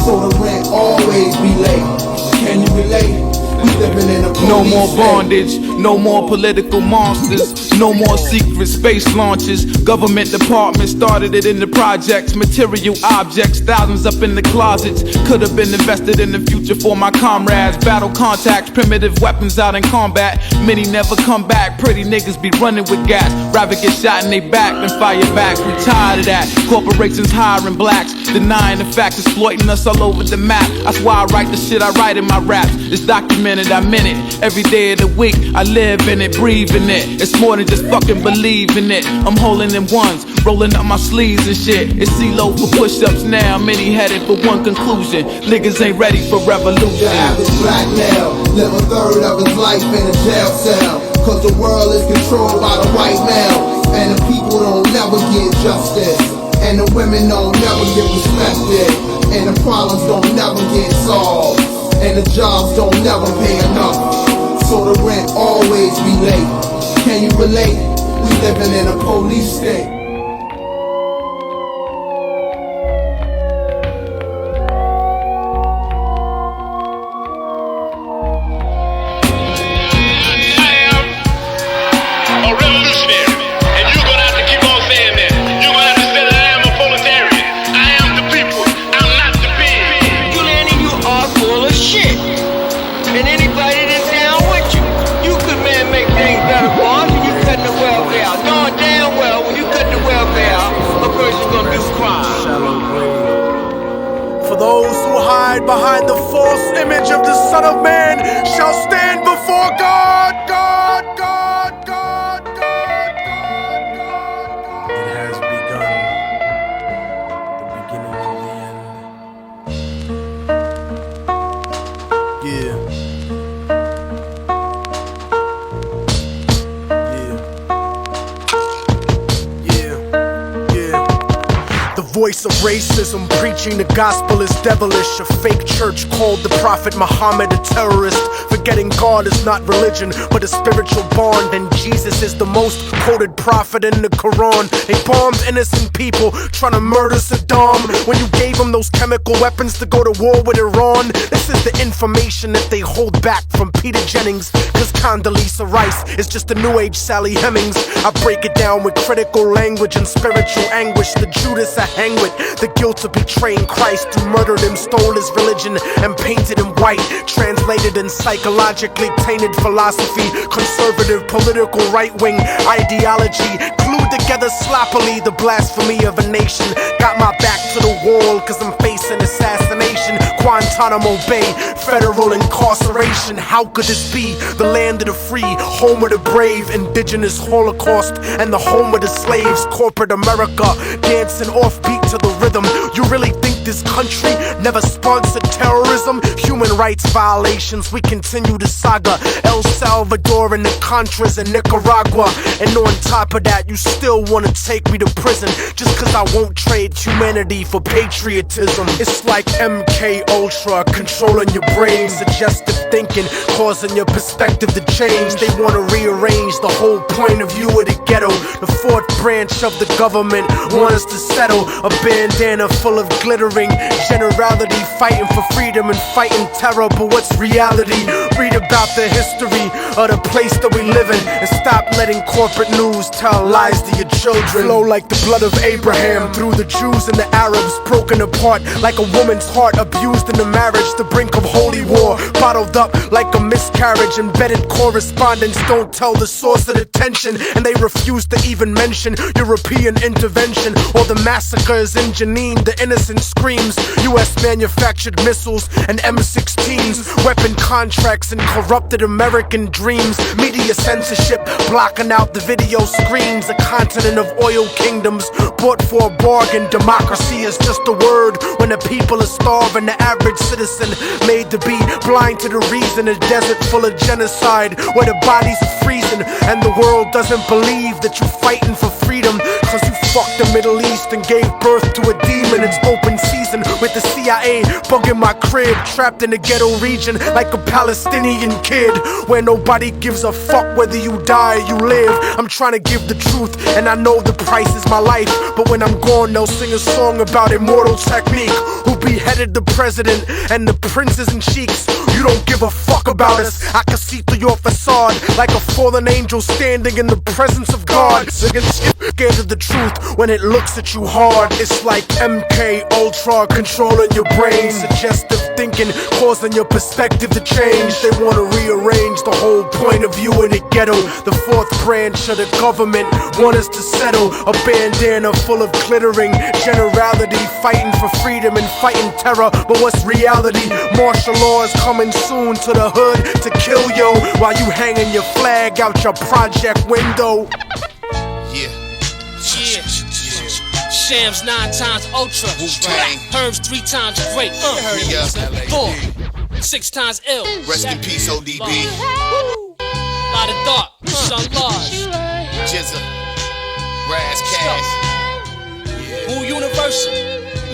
So the rent always be late. Can you relate? No more bondage, no more political monsters, no more secret space launches. Government departments started it in the projects. Material objects, thousands up in the closets. Could have been invested in the future for my comrades. Battle contacts, primitive weapons out in combat. Many never come back, pretty niggas be running with gas. Rather get shot in they back than fire back. We tired of that, corporations hiring blacks. Denying the facts, exploiting us all over the map. That's why I write the shit I write in my raps. It's documented, I'm in it. Every day of the week, I live in it, breathe in it. It's more than just fucking believing it. I'm holding in ones, rolling up my sleeves and shit. It's CeeLo for push-ups now, many headed for one conclusion. Niggas ain't ready for revolution. The average black male live a third of his life in a jail cell. Cause the world is controlled by the white male. And the people don't never get justice. And the women don't never get respected. And the problems don't never get solved. And the jobs don't never pay enough. So the rent always be late. Can you relate? We living in a police state. For those who hide behind the false image of the Son of Man shall stand before God. It has begun, the beginning of the end. Yeah. Voice of racism, preaching the gospel is devilish. A fake church called the Prophet Muhammad a terrorist. Forgetting God is not religion, but a spiritual bond. And Jesus is the most quoted prophet in the Quran. They bombed innocent people, trying to murder Saddam. When you gave them those chemical weapons to go to war with Iran. This is the information that they hold back from Peter Jennings. Cause Condoleezza Rice is just a new age Sally Hemings. I break it down with critical language and spiritual anguish. The Judas I hang with, the guilt of betraying Christ, who murdered him, stole his religion, and painted him white. Translated in psychologically tainted philosophy, conservative political right-wing ideology, glued together sloppily the blasphemy of a nation. Got my back to the wall cause I'm facing assassination. Guantanamo Bay, federal incarceration. How could this be? The land of the free, home of the brave, indigenous Holocaust, and the home of the slaves. Corporate America, dancing offbeat to the rhythm. You really think this country never sponsored terrorism? Human rights violations, we continue the saga. El Salvador and the Contras in Nicaragua. And on top of that, you still wanna take me to prison just cause I won't trade humanity for patriotism. It's like MK Ultra controlling your brain, suggestive thinking, causing your perspective to change. They wanna rearrange the whole point of view of the ghetto. The fourth branch of the government want us to settle. A bandana full of glitter glittering. Generality, fighting for freedom and fighting terror, but what's reality? Read about the history of the place that we live in, and stop letting corporate news tell lies to your children. Flow like the blood of Abraham through the Jews and the Arabs, broken apart like a woman's heart, abused in a marriage, the brink of holy war, bottled up like a miscarriage. Embedded correspondents don't tell the source of the tension, and they refuse to even mention European intervention or the massacres in Jenin. The innocent screams, US manufactured missiles and M16s, weapon contracts and corrupted American dreams. Media censorship blocking out the video screens. A continent of oil kingdoms bought for a bargain. Democracy is just a word when the people are starving. The average citizen made to be blind to the reason. A desert full of genocide where the bodies are freezing, and the world doesn't believe that you're fighting for freedom, cause you fucked the Middle East and gave birth to a demon. It's open season with the CIA bugging my crib, trapped in the ghetto region like a Palestinian kid, where nobody gives a fuck whether you die or you live. I'm trying to give the truth, and I know the price is my life, but when I'm gone they'll sing a song about immortal technique, who beheaded the president and the princes and sheiks. You don't give a fuck about us. I can see through your facade like a fallen angel standing in the presence of God. Scared of the truth when it looks at you hard. It's like MK Ultra controlling your brain, suggestive thinking causing your perspective to change. They want to rearrange the whole point of view in the ghetto. The fourth branch of the government want us to settle. A bandana full of glittering generality, fighting for freedom and fighting terror, but what's reality? Martial law is coming soon to the hood to kill yo, while you hanging your flag out your project window. Yeah. Shams 9 times ultra. Herbs 3 times great. 4, 6 times ill. Rest in peace, ODB. Lot of dark, sun large. Jizza, Raz Cash. Who Universal?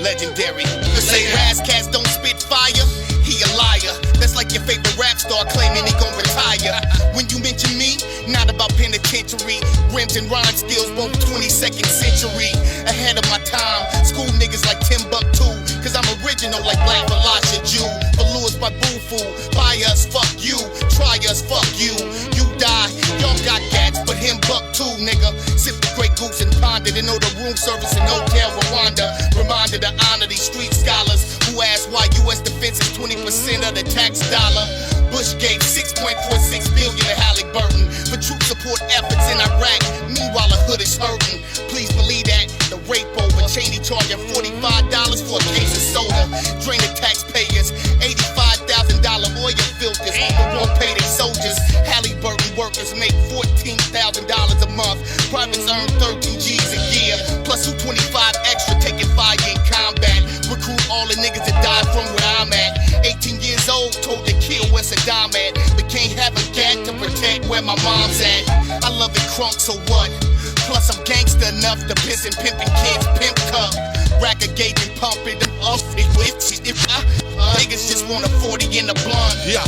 Legendary. You say Raz Cash don't spit fire? He a liar. That's like your favorite rap star claiming he gon' retire. When you mention me, not about penitentiary. Rims and rhyme skills, both 22nd century. Ahead of my time, school niggas like Timbuktu. Cause I'm original like Black Velasha Jew. Allures by Boo-Foo. Buy us, fuck you. Try us, fuck you. You die, y'all got gats, but him buck too, nigga. Sip the Grey Goose and pondered and know the room service in Hotel Rwanda. Reminder to honor these street scholars who ask why US defense is 20% of the tax dollar. Bush gave $6.46 billion to Halliburton for troop support efforts in Iraq. Meanwhile, the hood is hurting. Please believe that. The rape over Cheney charging $45 for a case of soda. Draining taxpayers $85,000 oil filters who won't pay their soldiers. Halliburton workers make $14,000 a month. Privates earn 13 G's a year. Plus 225 extra taking fire in combat. Recruit all the niggas that died from where I'm at. 18 years old, told to kill where Saddam at, but can't have a gat to protect where my mom's at. I love it crunk, so what? Plus I'm gangster enough to piss and pimpin' kids pimp cup. Rack a gauge and pump it up niggas just want a 40 in the blunt. Yeah.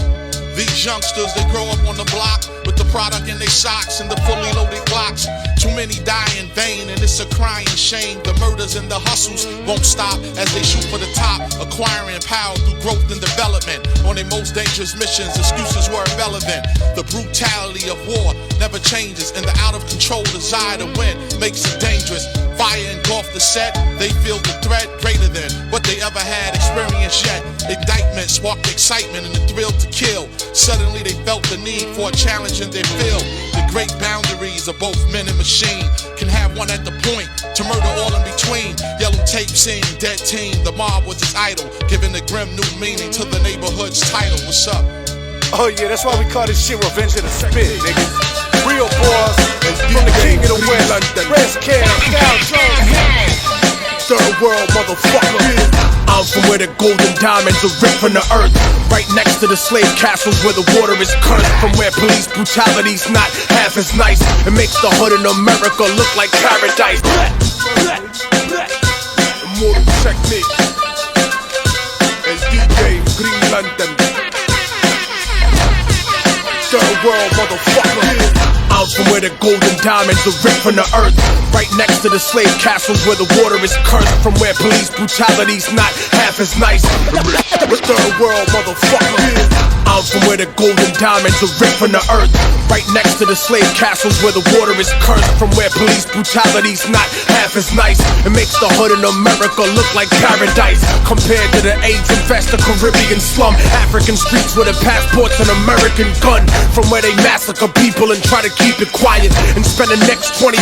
These youngsters, they grow up on the block with the product in their socks and the fully loaded Glocks. Too many die in vain and it's a crying shame. The murders and the hustles won't stop as they shoot for the top, acquiring power through growth and development. On their most dangerous missions, excuses were irrelevant. The brutality of war never changes, and the out of control desire to win makes it dangerous. Fire engulfed the set, they feel the threat greater than what they ever had experienced yet. Indictment sparked excitement and the thrill to kill. Suddenly they felt the need for a challenge in their field. The great boundaries of both men and machine can have one at the point to murder all in between. Yellow tape scene, dead team, the mob was his idol, giving the grim new meaning to the neighborhood's title. What's up? Oh yeah, that's why we call this shit Revenge of the Spit, nigga. Real boys from the king of the West, Raz Cash, Dow Jones. Third world motherfucker. I'm from where the golden diamonds are ripped from the earth, right next to the slave castles where the water is cursed. From where police brutality's not half as nice. It makes the hood in America look like paradise. Immortal technique and DJ Green London. Third world motherfucker. I'm from where the golden diamonds are ripped from the earth, right next to the slave castles where the water is cursed. From where police brutality's not half as nice. Third world, motherfucker. I'm from where the golden diamonds are ripped from the earth, right next to the slave castles where the water is cursed. From where police brutality's not half as nice. It makes the hood in America look like paradise compared to the AIDS-infested Caribbean slum. African streets with a passport's an American gun. From where they massacre people and try to keep it quiet and spend the next 25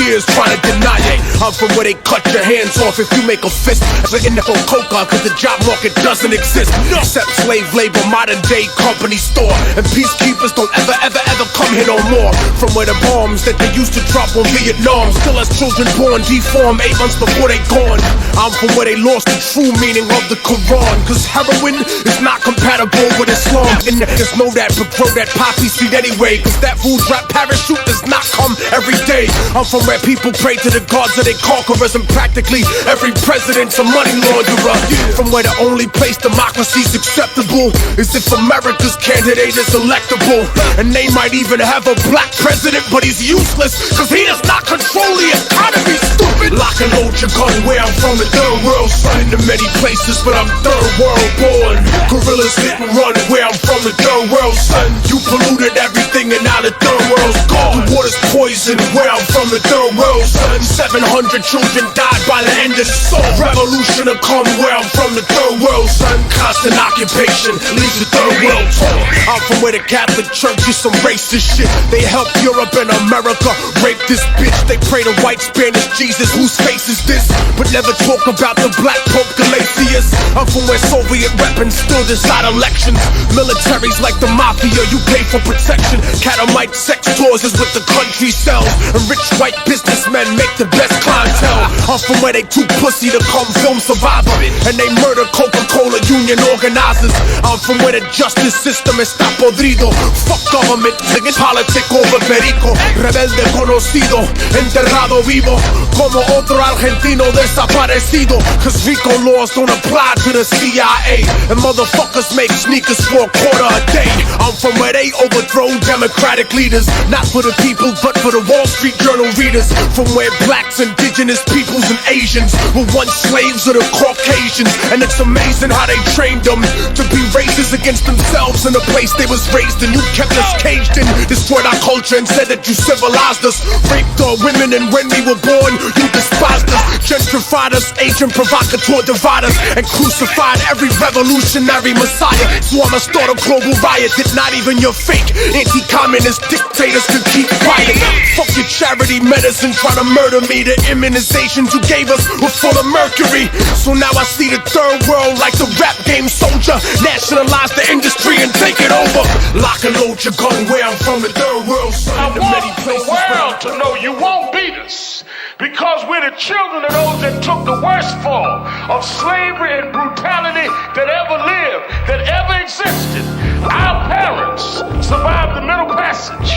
years trying to deny it. I'm from where they cut your hands off if you make a fist as an indigo coca, cause the job market doesn't exist except slave labor, modern day company store. And peacekeepers don't ever come here no more. From where the bombs that they used to drop on Vietnam still has children born deformed 8 months before they gone. I'm from where they lost the true meaning of the Quran, cause heroin is not compatible with Islam. And niggas know that but grow that poppy seed anyway, cause that food drop parachute does not come every day. I'm from where people pray to the gods of their conquerors, and practically every president's a money launderer. From where the only place democracy's acceptable is if America's candidate is electable. And they might even have a black president, but he's useless cause he does not control the economy, stupid. Lock and load your gun where I'm from, the third world, son. In many places, but I'm third world born. Gorillas hit and run where I'm from, the third world, son. You polluted everything and now the third world's gone. The water's poison where I'm from, the third world, son. 700 children died by the end of the soul. Revolution to come where I'm from, the third world, son. Constant occupation leaves the third world torn. I'm from where the Catholic Church is some racist shit. They help Europe and America rape this bitch. They pray to white Spanish Jesus, whose face is this? But never talk about the black Pope Galatius. I'm from where Soviet weapons still decide elections. Militaries like the mafia, you pay for protection. Catamite sex tours is what the country sells, and rich white businessmen make the best clientele. I'm from where they too pussy to come film Survivor, and they murder Coca-Cola union organizers. I'm from where the justice system está podrido. Fuck government, niggas politic over perico. Rebelde conocido, enterrado vivo, como otro argentino desaparecido. Cause RICO laws don't apply to the CIA, and motherfuckers make sneakers for a quarter a day. I'm from where they overthrow democratic leaders, not for the people but for the Wall Street Journal readers. From where blacks, indigenous peoples and Asians were once slaves of the Caucasians, and it's amazing how they trained them to be racist against themselves in the place they was raised in. You kept us caged in, destroyed our culture and said that you civilized us. Raped our women, and when we were born you despised us. Gentrified us, agent provocateur dividers, and crucified every revolutionary messiah. So I'ma start a global riot that not even your fake anti-communist dictators can keep quiet. Fuck your charity medicine trying to murder me. The immunizations you gave us were full of mercury. So now I see the third world like the rap game soldier. Nationalize the industry and take it over. Lock and load your gun where I'm from, the third world, son. I want the world to know you won't beat us, because we're the children of those that took the worst form of slavery and brutality that ever lived, that ever existed. Our parents survived the Middle Passage.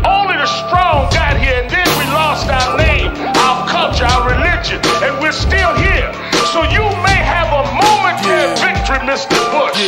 Only the strong got here, and then we lost our name, our culture, our religion, and we're still here. So you may have a momentary victory, Mr. Bush,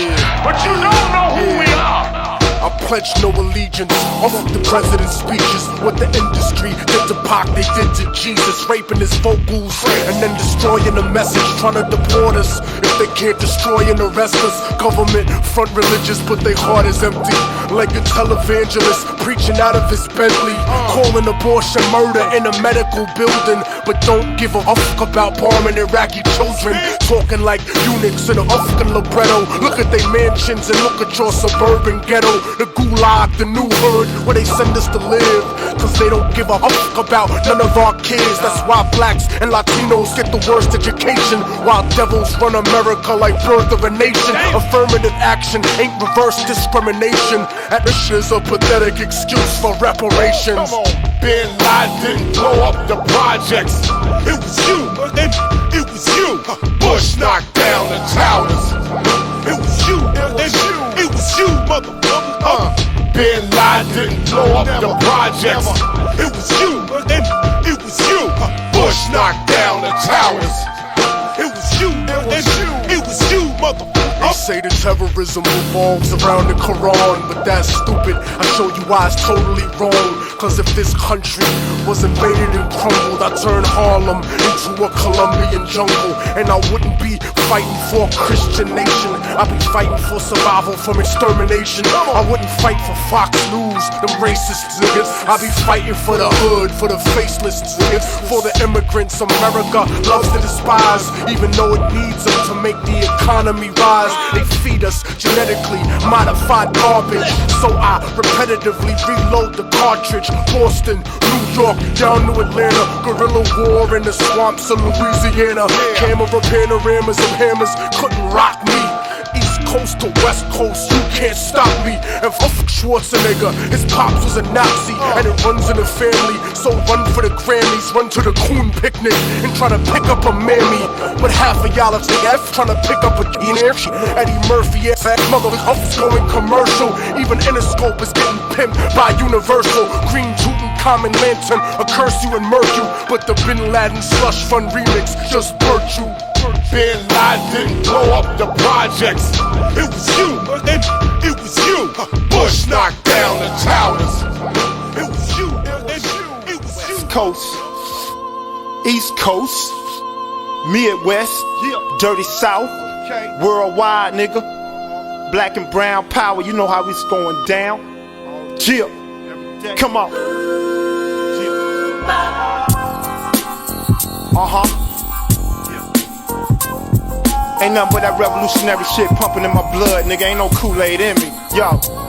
but you don't know who we are. I pledge no allegiance off of the president's speeches. What the industry did to Pac, they did to Jesus. Raping his vocals and then destroying the message, trying to deport us. If they can't destroy and arrest us, government front religious but their heart is empty. Like a televangelist preaching out of his Bentley, calling abortion murder in a medical building, but don't give a fuck about bombing Iraqi children. Talking like eunuchs in a Afghan libretto. Look at their mansions and look at your suburban ghetto. The gulag, the new hood, where they send us to live, cause they don't give a fuck about none of our kids. That's why blacks and Latinos get the worst education, while devils run America like birth of a nation. Affirmative action ain't reverse discrimination. And this is a pathetic excuse for reparations. Bin Laden didn't blow up the projects. It was you, it was you. Bush knocked down the towers. It was you, it was you, motherfucker. Bin Laden didn't blow up the projects. It was you, it was you. Bush knocked down the towers. It was you, it was you, motherfucker. They say the terrorism revolves around the Quran, but that's stupid. I show you why it's totally wrong. Cause if this country was invaded and crumbled, I'd turn Harlem into a Colombian jungle. And I wouldn't be fighting for a Christian nation, I'd be fighting for survival from extermination. I wouldn't fight for Fox News, them racist niggas. I'd be fighting for the hood, for the faceless niggas, for the immigrants America loves to despise, even though it needs them to make the economy rise. They feed us genetically modified garbage, so I repetitively reload the cartridge. Boston, New York, down to Atlanta, guerrilla war in the swamps of Louisiana. Camera panoramas of hammers couldn't rock me. East Coast to West Coast, you can't stop me. And fuck Schwarzenegger, his pops was a Nazi, and it runs in the family. So run for the Grammys, run to the Coon picnic, and try to pick up a mammy. But half of y'all are F trying to pick up a Eddie Murphy, that motherfucker's going commercial. Even Interscope is getting pimped by Universal. Green Tutankhamun Lantern, a curse you and murk you. But the Bin Laden Slush Fund remix just burnt you. Bin Laden didn't blow up the projects. It was you, it was you. Bush knocked down the towers. It was you, it was you. East Coast, East Coast, Midwest, Dirty South, worldwide, nigga. Black and brown power, you know how it's going down. Jill, come on. Ain't nothing but that revolutionary shit pumping in my blood, nigga. Ain't no Kool-Aid in me.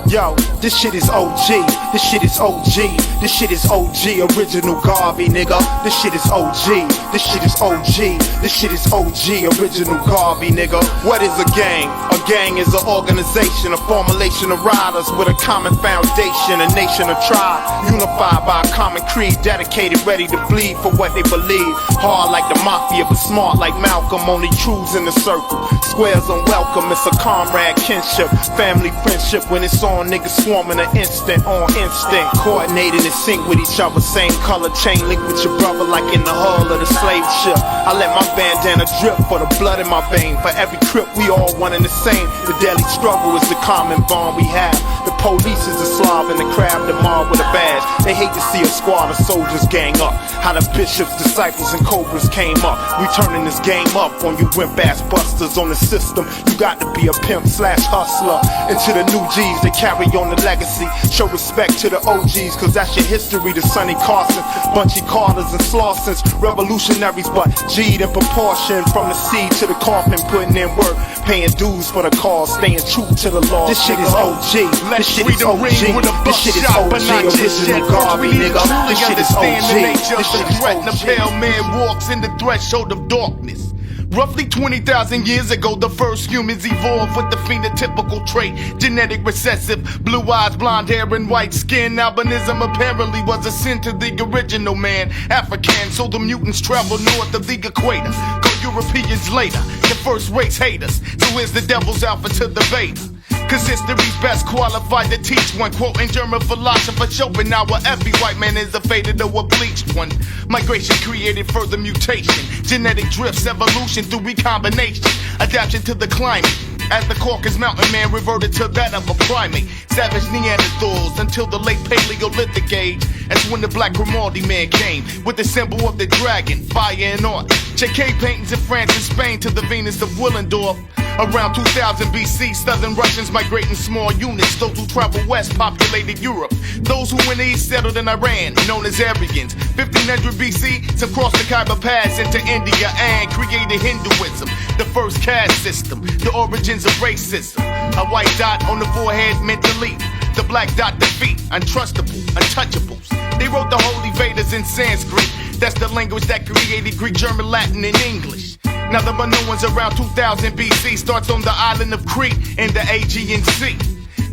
Yo, this shit is OG. This shit is OG. This shit is OG. Original Garvey, nigga. This shit is OG. This shit is OG. This shit is OG. Original Garvey, nigga. What is a gang? A gang is an organization, a formulation of riders with a common foundation, a nation, a tribe, unified by a common creed, dedicated, ready to bleed for what they believe. Hard like the mafia, but smart like Malcolm. Only truths in the circle. Squares unwelcome. It's a comrade kinship, family friendship. When it's on, niggas swarming an instant on instinct, coordinated in sync with each other. Same color chain link with your brother, like in the hull of the slave ship. I let my bandana drip for the blood in my vein. For every crip, we all one and the same. The daily struggle is the common bond we have. The police is a Slav and the crab, the mob with a badge. They hate to see a squad of soldiers gang up. How the bishops, disciples, and cobras came up. We turning this game up on you wimp ass busters on the system. You got to be a pimp / hustler. And to the new G's, they carry on the legacy. Show respect to the OGs, cause that's your history. The Sonny Carson, Bunchy Carters and Slausons, revolutionaries, but G'd in proportion. From the seed to the coffin, putting in work, paying dues for the cause, staying true to the law. This shit is OG. This shit is OG. This shit is OG. Original Garvey, nigga. This shit is OG. This shit is OG. The pale man walks in the threshold of darkness. Roughly 20,000 years ago, the first humans evolved with the phenotypical trait, genetic recessive, blue eyes, blonde hair, and white skin. Albinism apparently was a sin to the original man, African, so the mutants traveled north of the equator. Go Europeans later, the first race haters, so here's the devil's alpha to the beta. Cause history's best qualified to teach one. Quoting German philosopher Schopenhauer, every white man is a faded or a bleached one. Migration created further mutation, genetic drifts, evolution through recombination, adaptation to the climate. As the Caucasus mountain man reverted to that of a primate, savage Neanderthals until the late Paleolithic age. That's when the black Grimaldi man came with the symbol of the dragon, fire and art. Chequet paintings in France and Spain to the Venus of Willendorf. Around 2000 BC, southern Russians migrate in small units. Those who travel west populated Europe. Those who went east settled in Iran, known as Aryans. 1500 BC, some crossed the Khyber Pass into India and created Hinduism, the first caste system, the origins of racism. A white dot on the forehead meant delete. The black dot defeat, untrustable, untouchables. They wrote the holy Vedas in Sanskrit. That's the language that created Greek, German, Latin, and English. Now the Minoans around 2000 BC starts on the island of Crete in the Aegean Sea.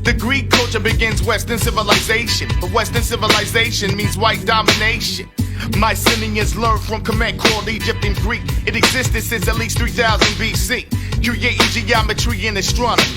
The Greek culture begins Western civilization, but Western civilization means white domination. Mycenaeans learned from command called Egypt and Greek. It existed since at least 3000 BC, creating geometry and astronomy.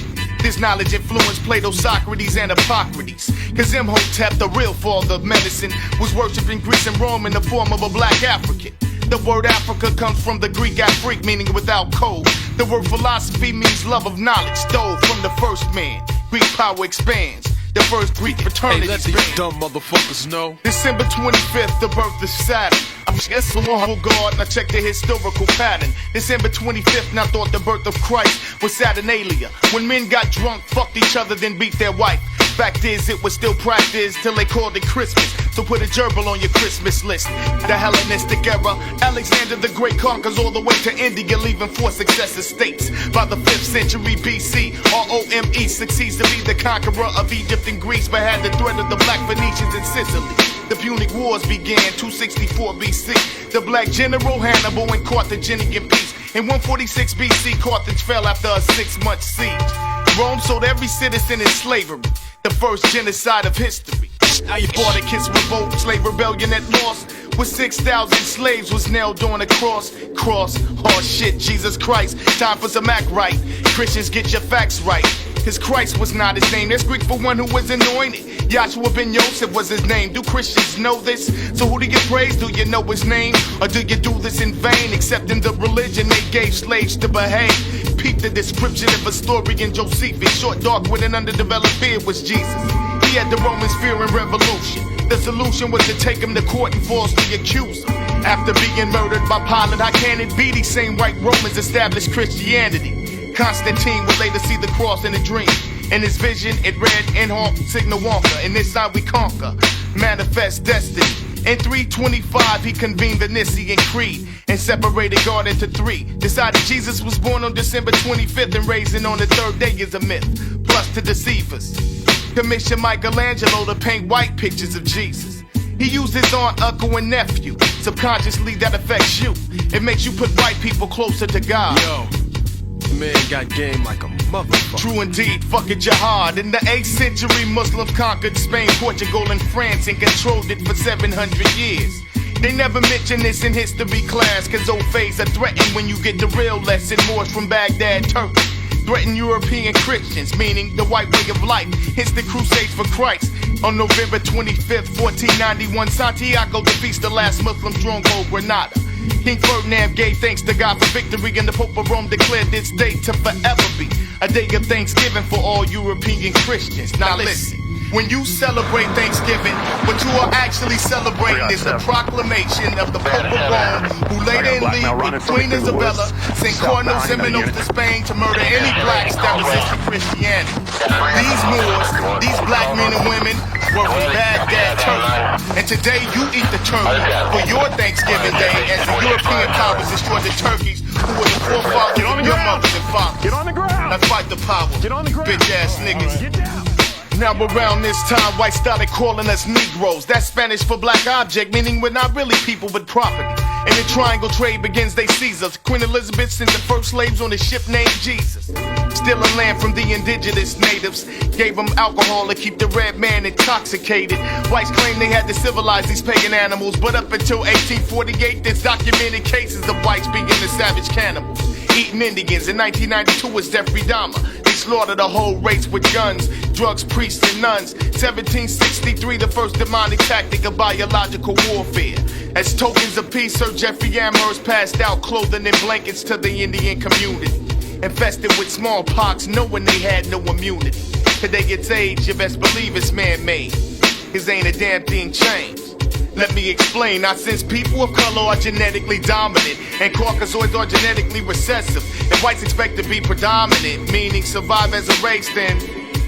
This knowledge influenced Plato, Socrates, and Hippocrates. Cause Imhotep, the real father of medicine, was worshipped in Greece and Rome in the form of a black African. The word Africa comes from the Greek Afrik, meaning without code. The word philosophy means love of knowledge, stole from the first man. Greek power expands. the first Greek fraternity. Hey, let these dumb motherfuckers know. December 25th, the birth of Saturn. I'm just a humble God, and I check the historical pattern. December 25th, and I thought the birth of Christ was Saturnalia. When men got drunk, fucked each other, then beat their wife. Fact is, it was still practiced till they called it Christmas. So put a gerbil on your Christmas list. The Hellenistic era, Alexander the Great conquers all the way to India, leaving 4 successive states. By the 5th century BC, Rome succeeds to be the conqueror of Egypt and Greece, but had the threat of the Black Phoenicians in Sicily. The Punic Wars began 264 BC. The Black General Hannibal and Carthaginian peace. In 146 BC, Carthage fell after a 6-month siege. Rome sold every citizen in slavery, the first genocide of history. Spartacus revolt, slave rebellion at loss, with 6,000 slaves was nailed on a cross. Oh shit, Jesus Christ, time for some act right. Christians, get your facts right, cause Christ was not his name. That's Greek for one who was anointed. Yahshua ben Yosef was his name. Do Christians know this? So who do you praise? Do you know his name? Or do you do this in vain? Accepting the religion they gave slaves to behave. Peep the description of a story in Josephus. Short, dark, with an underdeveloped beard was Jesus. He had the Romans fearing revolution. The solution was to take him to court and falsely accuse him. After being murdered by Pilate, how can it be these same white Romans established Christianity? Constantine would later see the cross in a dream. In his vision, it read, "Inhom Signa Wonka," and this side we conquer, manifest destiny. In 325, he convened the Nicene Creed and separated God into 3. Decided Jesus was born on December 25th and raising on the 3rd day is a myth, plus to deceive us. Commissioned Michelangelo to paint white pictures of Jesus. He used his aunt, uncle, and nephew. Subconsciously, that affects you. It makes you put white people closer to God. Yo, man got game like a motherfucker. True indeed, fuck a jihad. In the 8th century, Muslims conquered Spain, Portugal, and France and controlled it for 700 years. They never mention this in history class, cause old faiths are threatened when you get the real lesson. Moors from Baghdad, Turkey threaten European Christians, meaning the white way of life. Hence the Crusades for Christ. On November 25th, 1491, Santiago defeats the last Muslim stronghold, Granada. King Ferdinand gave thanks to God for victory, and the Pope of Rome declared this day to forever be a day of thanksgiving for all European Christians. Now listen. When you celebrate Thanksgiving, what you are actually celebrating is the proclamation of the Pope of Rome, who later in league with Queen Isabella sent Cardinal Ximenes to Spain to murder any blacks that resisted Christianity. These Moors, these black men and women, were from Baghdad, Turkey. And today you eat the turkey for your Thanksgiving Day, as the European powers destroyed the turkeys who were the forefathers of your mothers and fathers. Get on the ground. Now fight the power. Get on the ground. Bitch ass niggas. Get down. Now around this time, whites started calling us Negroes. That's Spanish for black object, meaning we're not really people but property. And the triangle trade begins, they seize us. Queen Elizabeth sent the first slaves on a ship named Jesus. Stealing land from the indigenous natives, gave them alcohol to keep the red man intoxicated. Whites claim they had to civilize these pagan animals, but up until 1848, there's documented cases of whites being the savage cannibals, eating Indians. In 1992, it's Jeffrey Dahmer. They slaughtered a whole race with guns, drugs, priests, and nuns. 1763, the first demonic tactic of biological warfare. As tokens of peace, Sir Jeffrey Amherst passed out clothing and blankets to the Indian community. Infested with smallpox, knowing they had no immunity. Today it's age, you best believe it's man-made. Cause ain't a damn thing changed. Let me explain, not since people of color are genetically dominant and Caucasoids are genetically recessive. If whites expect to be predominant, meaning survive as a race, then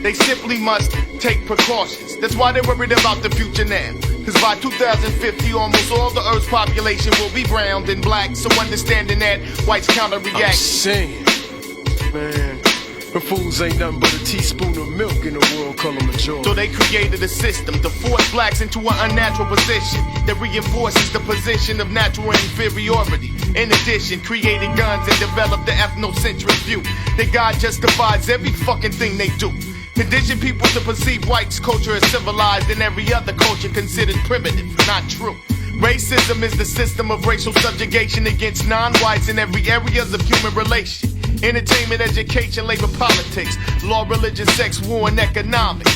they simply must take precautions. That's why they're worried about the future now. Cause by 2050, almost all the Earth's population will be brown and black. So understanding that, whites counter-react. I'm saying, man, the fools ain't nothing but a teaspoon of milk in the world color majority. So they created a system to force blacks into an unnatural position that reinforces the position of natural inferiority. In addition, created guns and developed the ethnocentric view that God justifies every fucking thing they do. Condition people to perceive whites' culture as civilized and every other culture considered primitive. Not true. Racism is the system of racial subjugation against non-whites in every areas of human relation. Entertainment, education, labor, politics, law, religion, sex, war, and economics.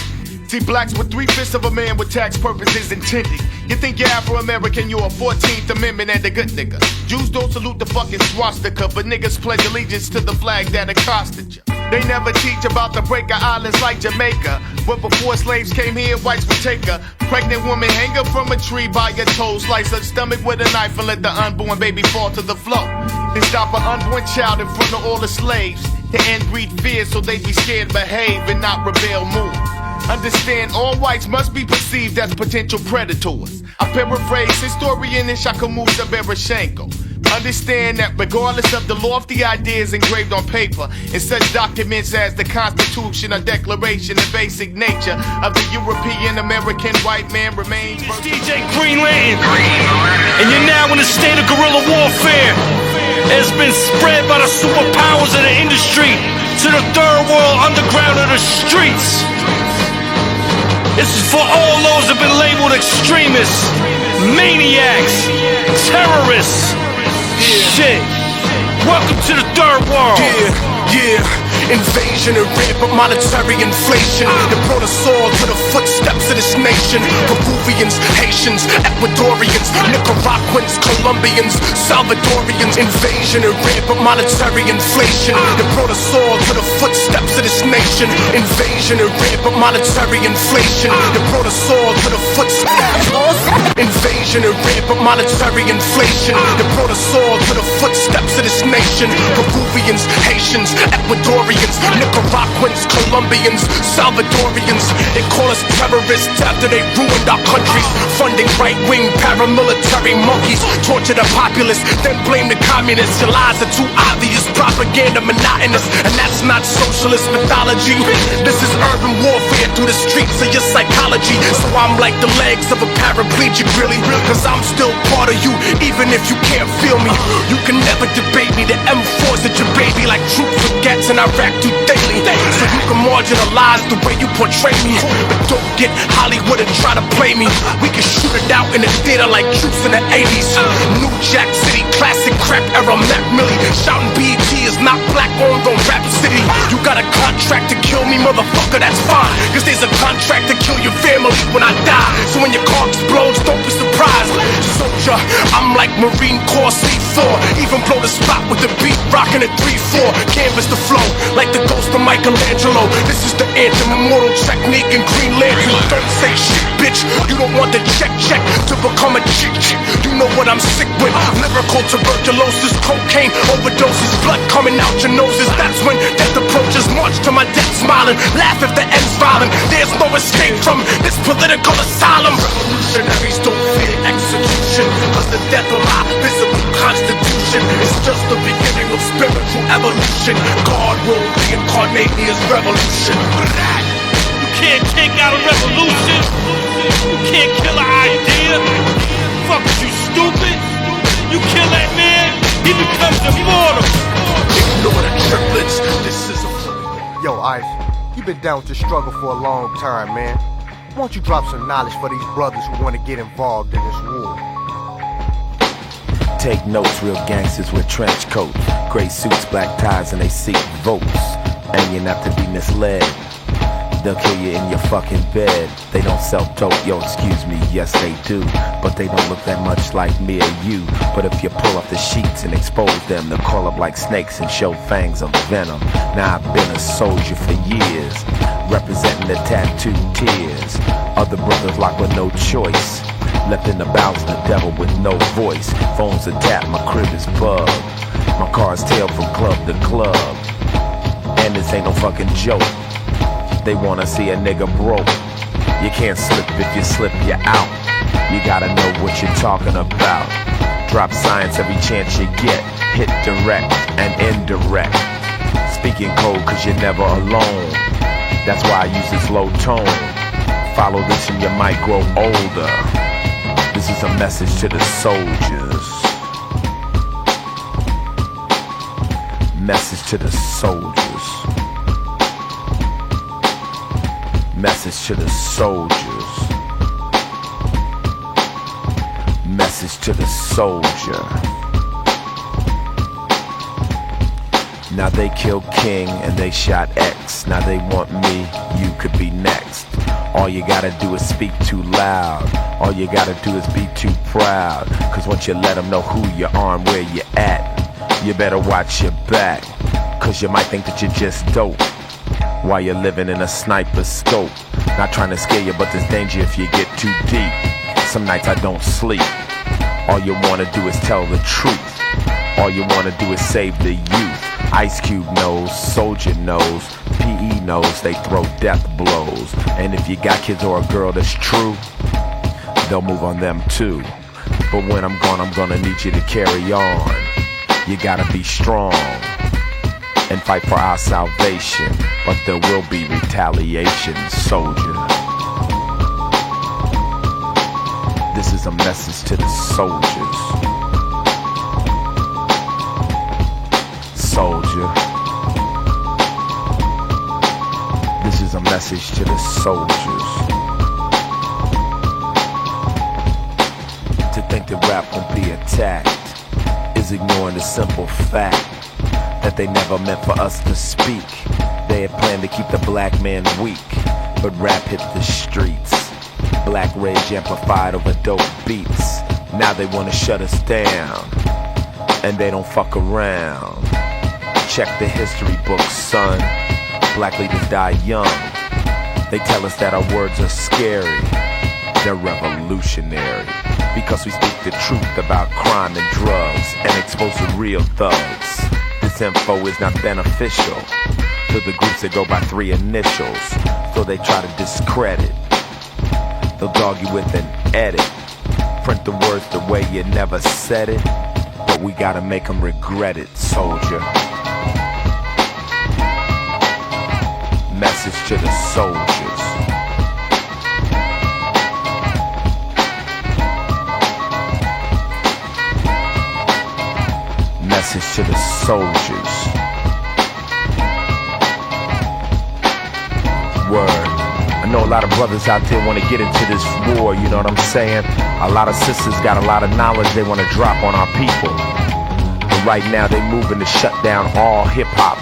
See, blacks were 3/5 of a man with tax purposes intended. You think you're Afro-American, you're a 14th Amendment and a good nigga. Jews don't salute the fucking swastika, but niggas pledge allegiance to the flag that accosted you. They never teach about the breaker islands like Jamaica. But before slaves came here, whites would take her. Pregnant woman hang her from a tree by her toes, slice her stomach with a knife and let the unborn baby fall to the floor. Then stop an unborn child in front of all the slaves. To end breed fear so they be scared, behave, and not rebel, move. Understand all whites must be perceived as potential predators. I paraphrase historian Shakamusa Berashenko. Understand that regardless of the lofty ideas engraved on paper, in such documents as the Constitution or Declaration, the basic nature of the European American white man remains. DJ Green Lantern, and you're now in a state of guerrilla warfare. It's been spread by the superpowers of the industry to the third world underground of the streets. This is for all those that have been labeled extremists, maniacs, terrorists. Shit. Welcome to the third world. Yeah. Invasion and rampant monetary inflation that brought us all to the footsteps of this nation. Peruvians, Haitians, Ecuadorians, Nicaraguans, Colombians, Salvadorians. Invasion and rampant monetary inflation that brought us all to the footsteps of this nation. Invasion and rampant monetary inflation that brought us all to the footsteps. Invasion and rampant monetary inflation that brought us all to the footsteps of this nation. Peruvians, Haitians, Ecuadorians, Nicaraguans, Colombians, Salvadorians. They call us terrorists after they ruined our countries. Funding right-wing paramilitary monkeys. Torture the populace, then blame the communists. Your lies are too obvious, propaganda monotonous. And that's not socialist mythology. This is urban warfare through the streets of your psychology. So I'm like the legs of a paraplegic, really. Cause I'm still part of you, even if you can't feel me. You can never debate me. The M4's at your baby like troops forgets and I rap too daily. So you can marginalize the way you portray me, but don't get Hollywood and try to play me. We can shoot it out in the theater like troops in the 80s. New Jack City, classic crap era, Mac Millie. Shouting BET is not black owned on Rap City. You got a contract to kill me, motherfucker, that's fine. Cause there's a contract to kill your family when I die. So when your car explodes, don't be surprised. Soldier, I'm like Marine Corps C4. Even blow the spot with the beat, rocking a 3-4. Canvas the flow like the ghost of Michelangelo. This is the anthem, immortal technique and Green Lantern. Don't say shit, bitch. You don't want the check to become a chick. You know what I'm sick with. Lyrical tuberculosis, cocaine overdoses, blood coming out your noses. That's when death approaches. March to my death smiling, laugh if the end's violent. There's no escape from this political asylum. Revolutionaries don't fear execution, cause the death of our visible constitution is just the beginning of spiritual evolution. God will reincarnate his revolution. You can't take out a revolution. You can't kill an idea. Fuck you, stupid. You kill that man, he becomes immortal. Ignore the triplets. This is a... Yo, Ice, you been down with the struggle for a long time, man. Why don't you drop some knowledge for these brothers who want to get involved in this war? Take notes, real gangsters with trench coats, gray suits, black ties, and they seek votes. And you're not to be misled. They'll kill you in your fucking bed. They don't sell dope, yo, excuse me, yes they do. But they don't look that much like me or you. But if you pull up the sheets and expose them, they'll call up like snakes and show fangs of venom. Now I've been a soldier for years, representing the tattooed tears. Other brothers locked with no choice, left in the bowels of the devil with no voice. Phones are tapped, my crib is bugged, my car's tailed from club to club. And this ain't no fucking joke. They wanna see a nigga broke. You can't slip, if you slip, you're out. You gotta know what you're talking about. Drop science every chance you get. Hit direct and indirect. Speaking code cause you're never alone. That's why I use this low tone. Follow this and you might grow older. This is a message to the soldiers. Message to the soldiers. Message to the soldiers. Message to the soldier. Now they killed King and they shot X. Now they want me, you could be next. All you gotta do is speak too loud. All you gotta do is be too proud. Cause once you let them know who you are and where you at, you better watch your back. Cause you might think that you're just dope while you're living in a sniper scope. Not trying to scare you, but there's danger if you get too deep. Some nights I don't sleep. All you wanna do is tell the truth. All you wanna do is save the youth. Ice Cube knows, Soldier knows, PE knows they throw death blows. And if you got kids or a girl that's true, they'll move on them too. But when I'm gone, I'm gonna need you to carry on. You gotta be strong and fight for our salvation. But there will be retaliation, soldier. This is a message to the soldiers. Soldier. This is a message to the soldiers. To think that rap won't be attacked is ignoring the simple fact that they never meant for us to speak. They had planned to keep the black man weak, but rap hit the streets. Black rage amplified over dope beats. Now they wanna shut us down, and they don't fuck around. Check the history books, son. Black leaders die young. They tell us that our words are scary. They're revolutionary, because we speak the truth about crime and drugs and expose the real thugs. This info is not beneficial to the groups that go by 3 initials, so they try to discredit. They'll dog you with an edit, print the words the way you never said it, but we gotta make them regret it, soldier. Message to the soldiers. Message to the soldiers. Word. I know a lot of brothers out there want to get into this war, you know what I'm saying? A lot of sisters got a lot of knowledge they want to drop on our people. But right now they moving to shut down all hip-hop.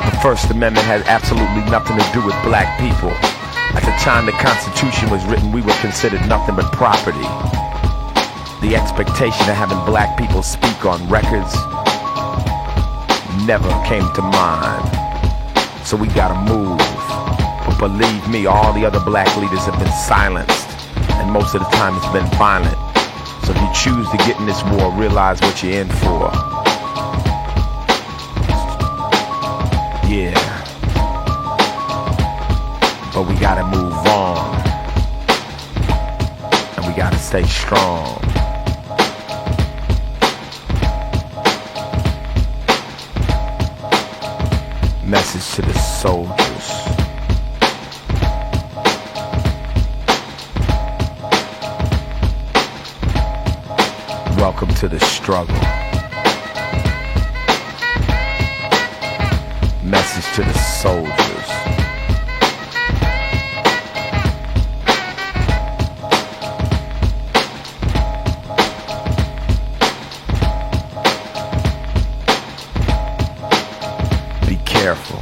The First Amendment has absolutely nothing to do with black people. At the time the Constitution was written, we were considered nothing but property. The expectation of having black people speak on records never came to mind. So we gotta move. But believe me, all the other black leaders have been silenced, and most of the time it's been violent. So if you choose to get in this war, realize what you're in for. Yeah. But we gotta move on, and we gotta stay strong. Message to the soldiers. Welcome to the struggle. Message to the soldiers. Be careful.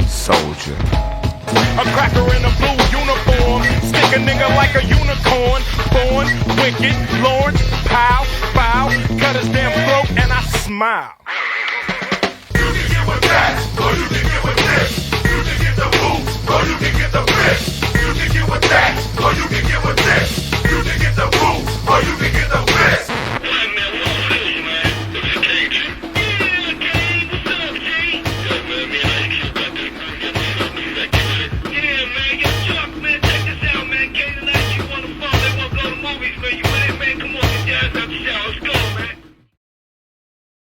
Soldier. A cracker in a blue uniform, stick a nigga like a unicorn. Born wicked, Lord, pow, bow, cut his damn throat and I smile. You can get with that, or you can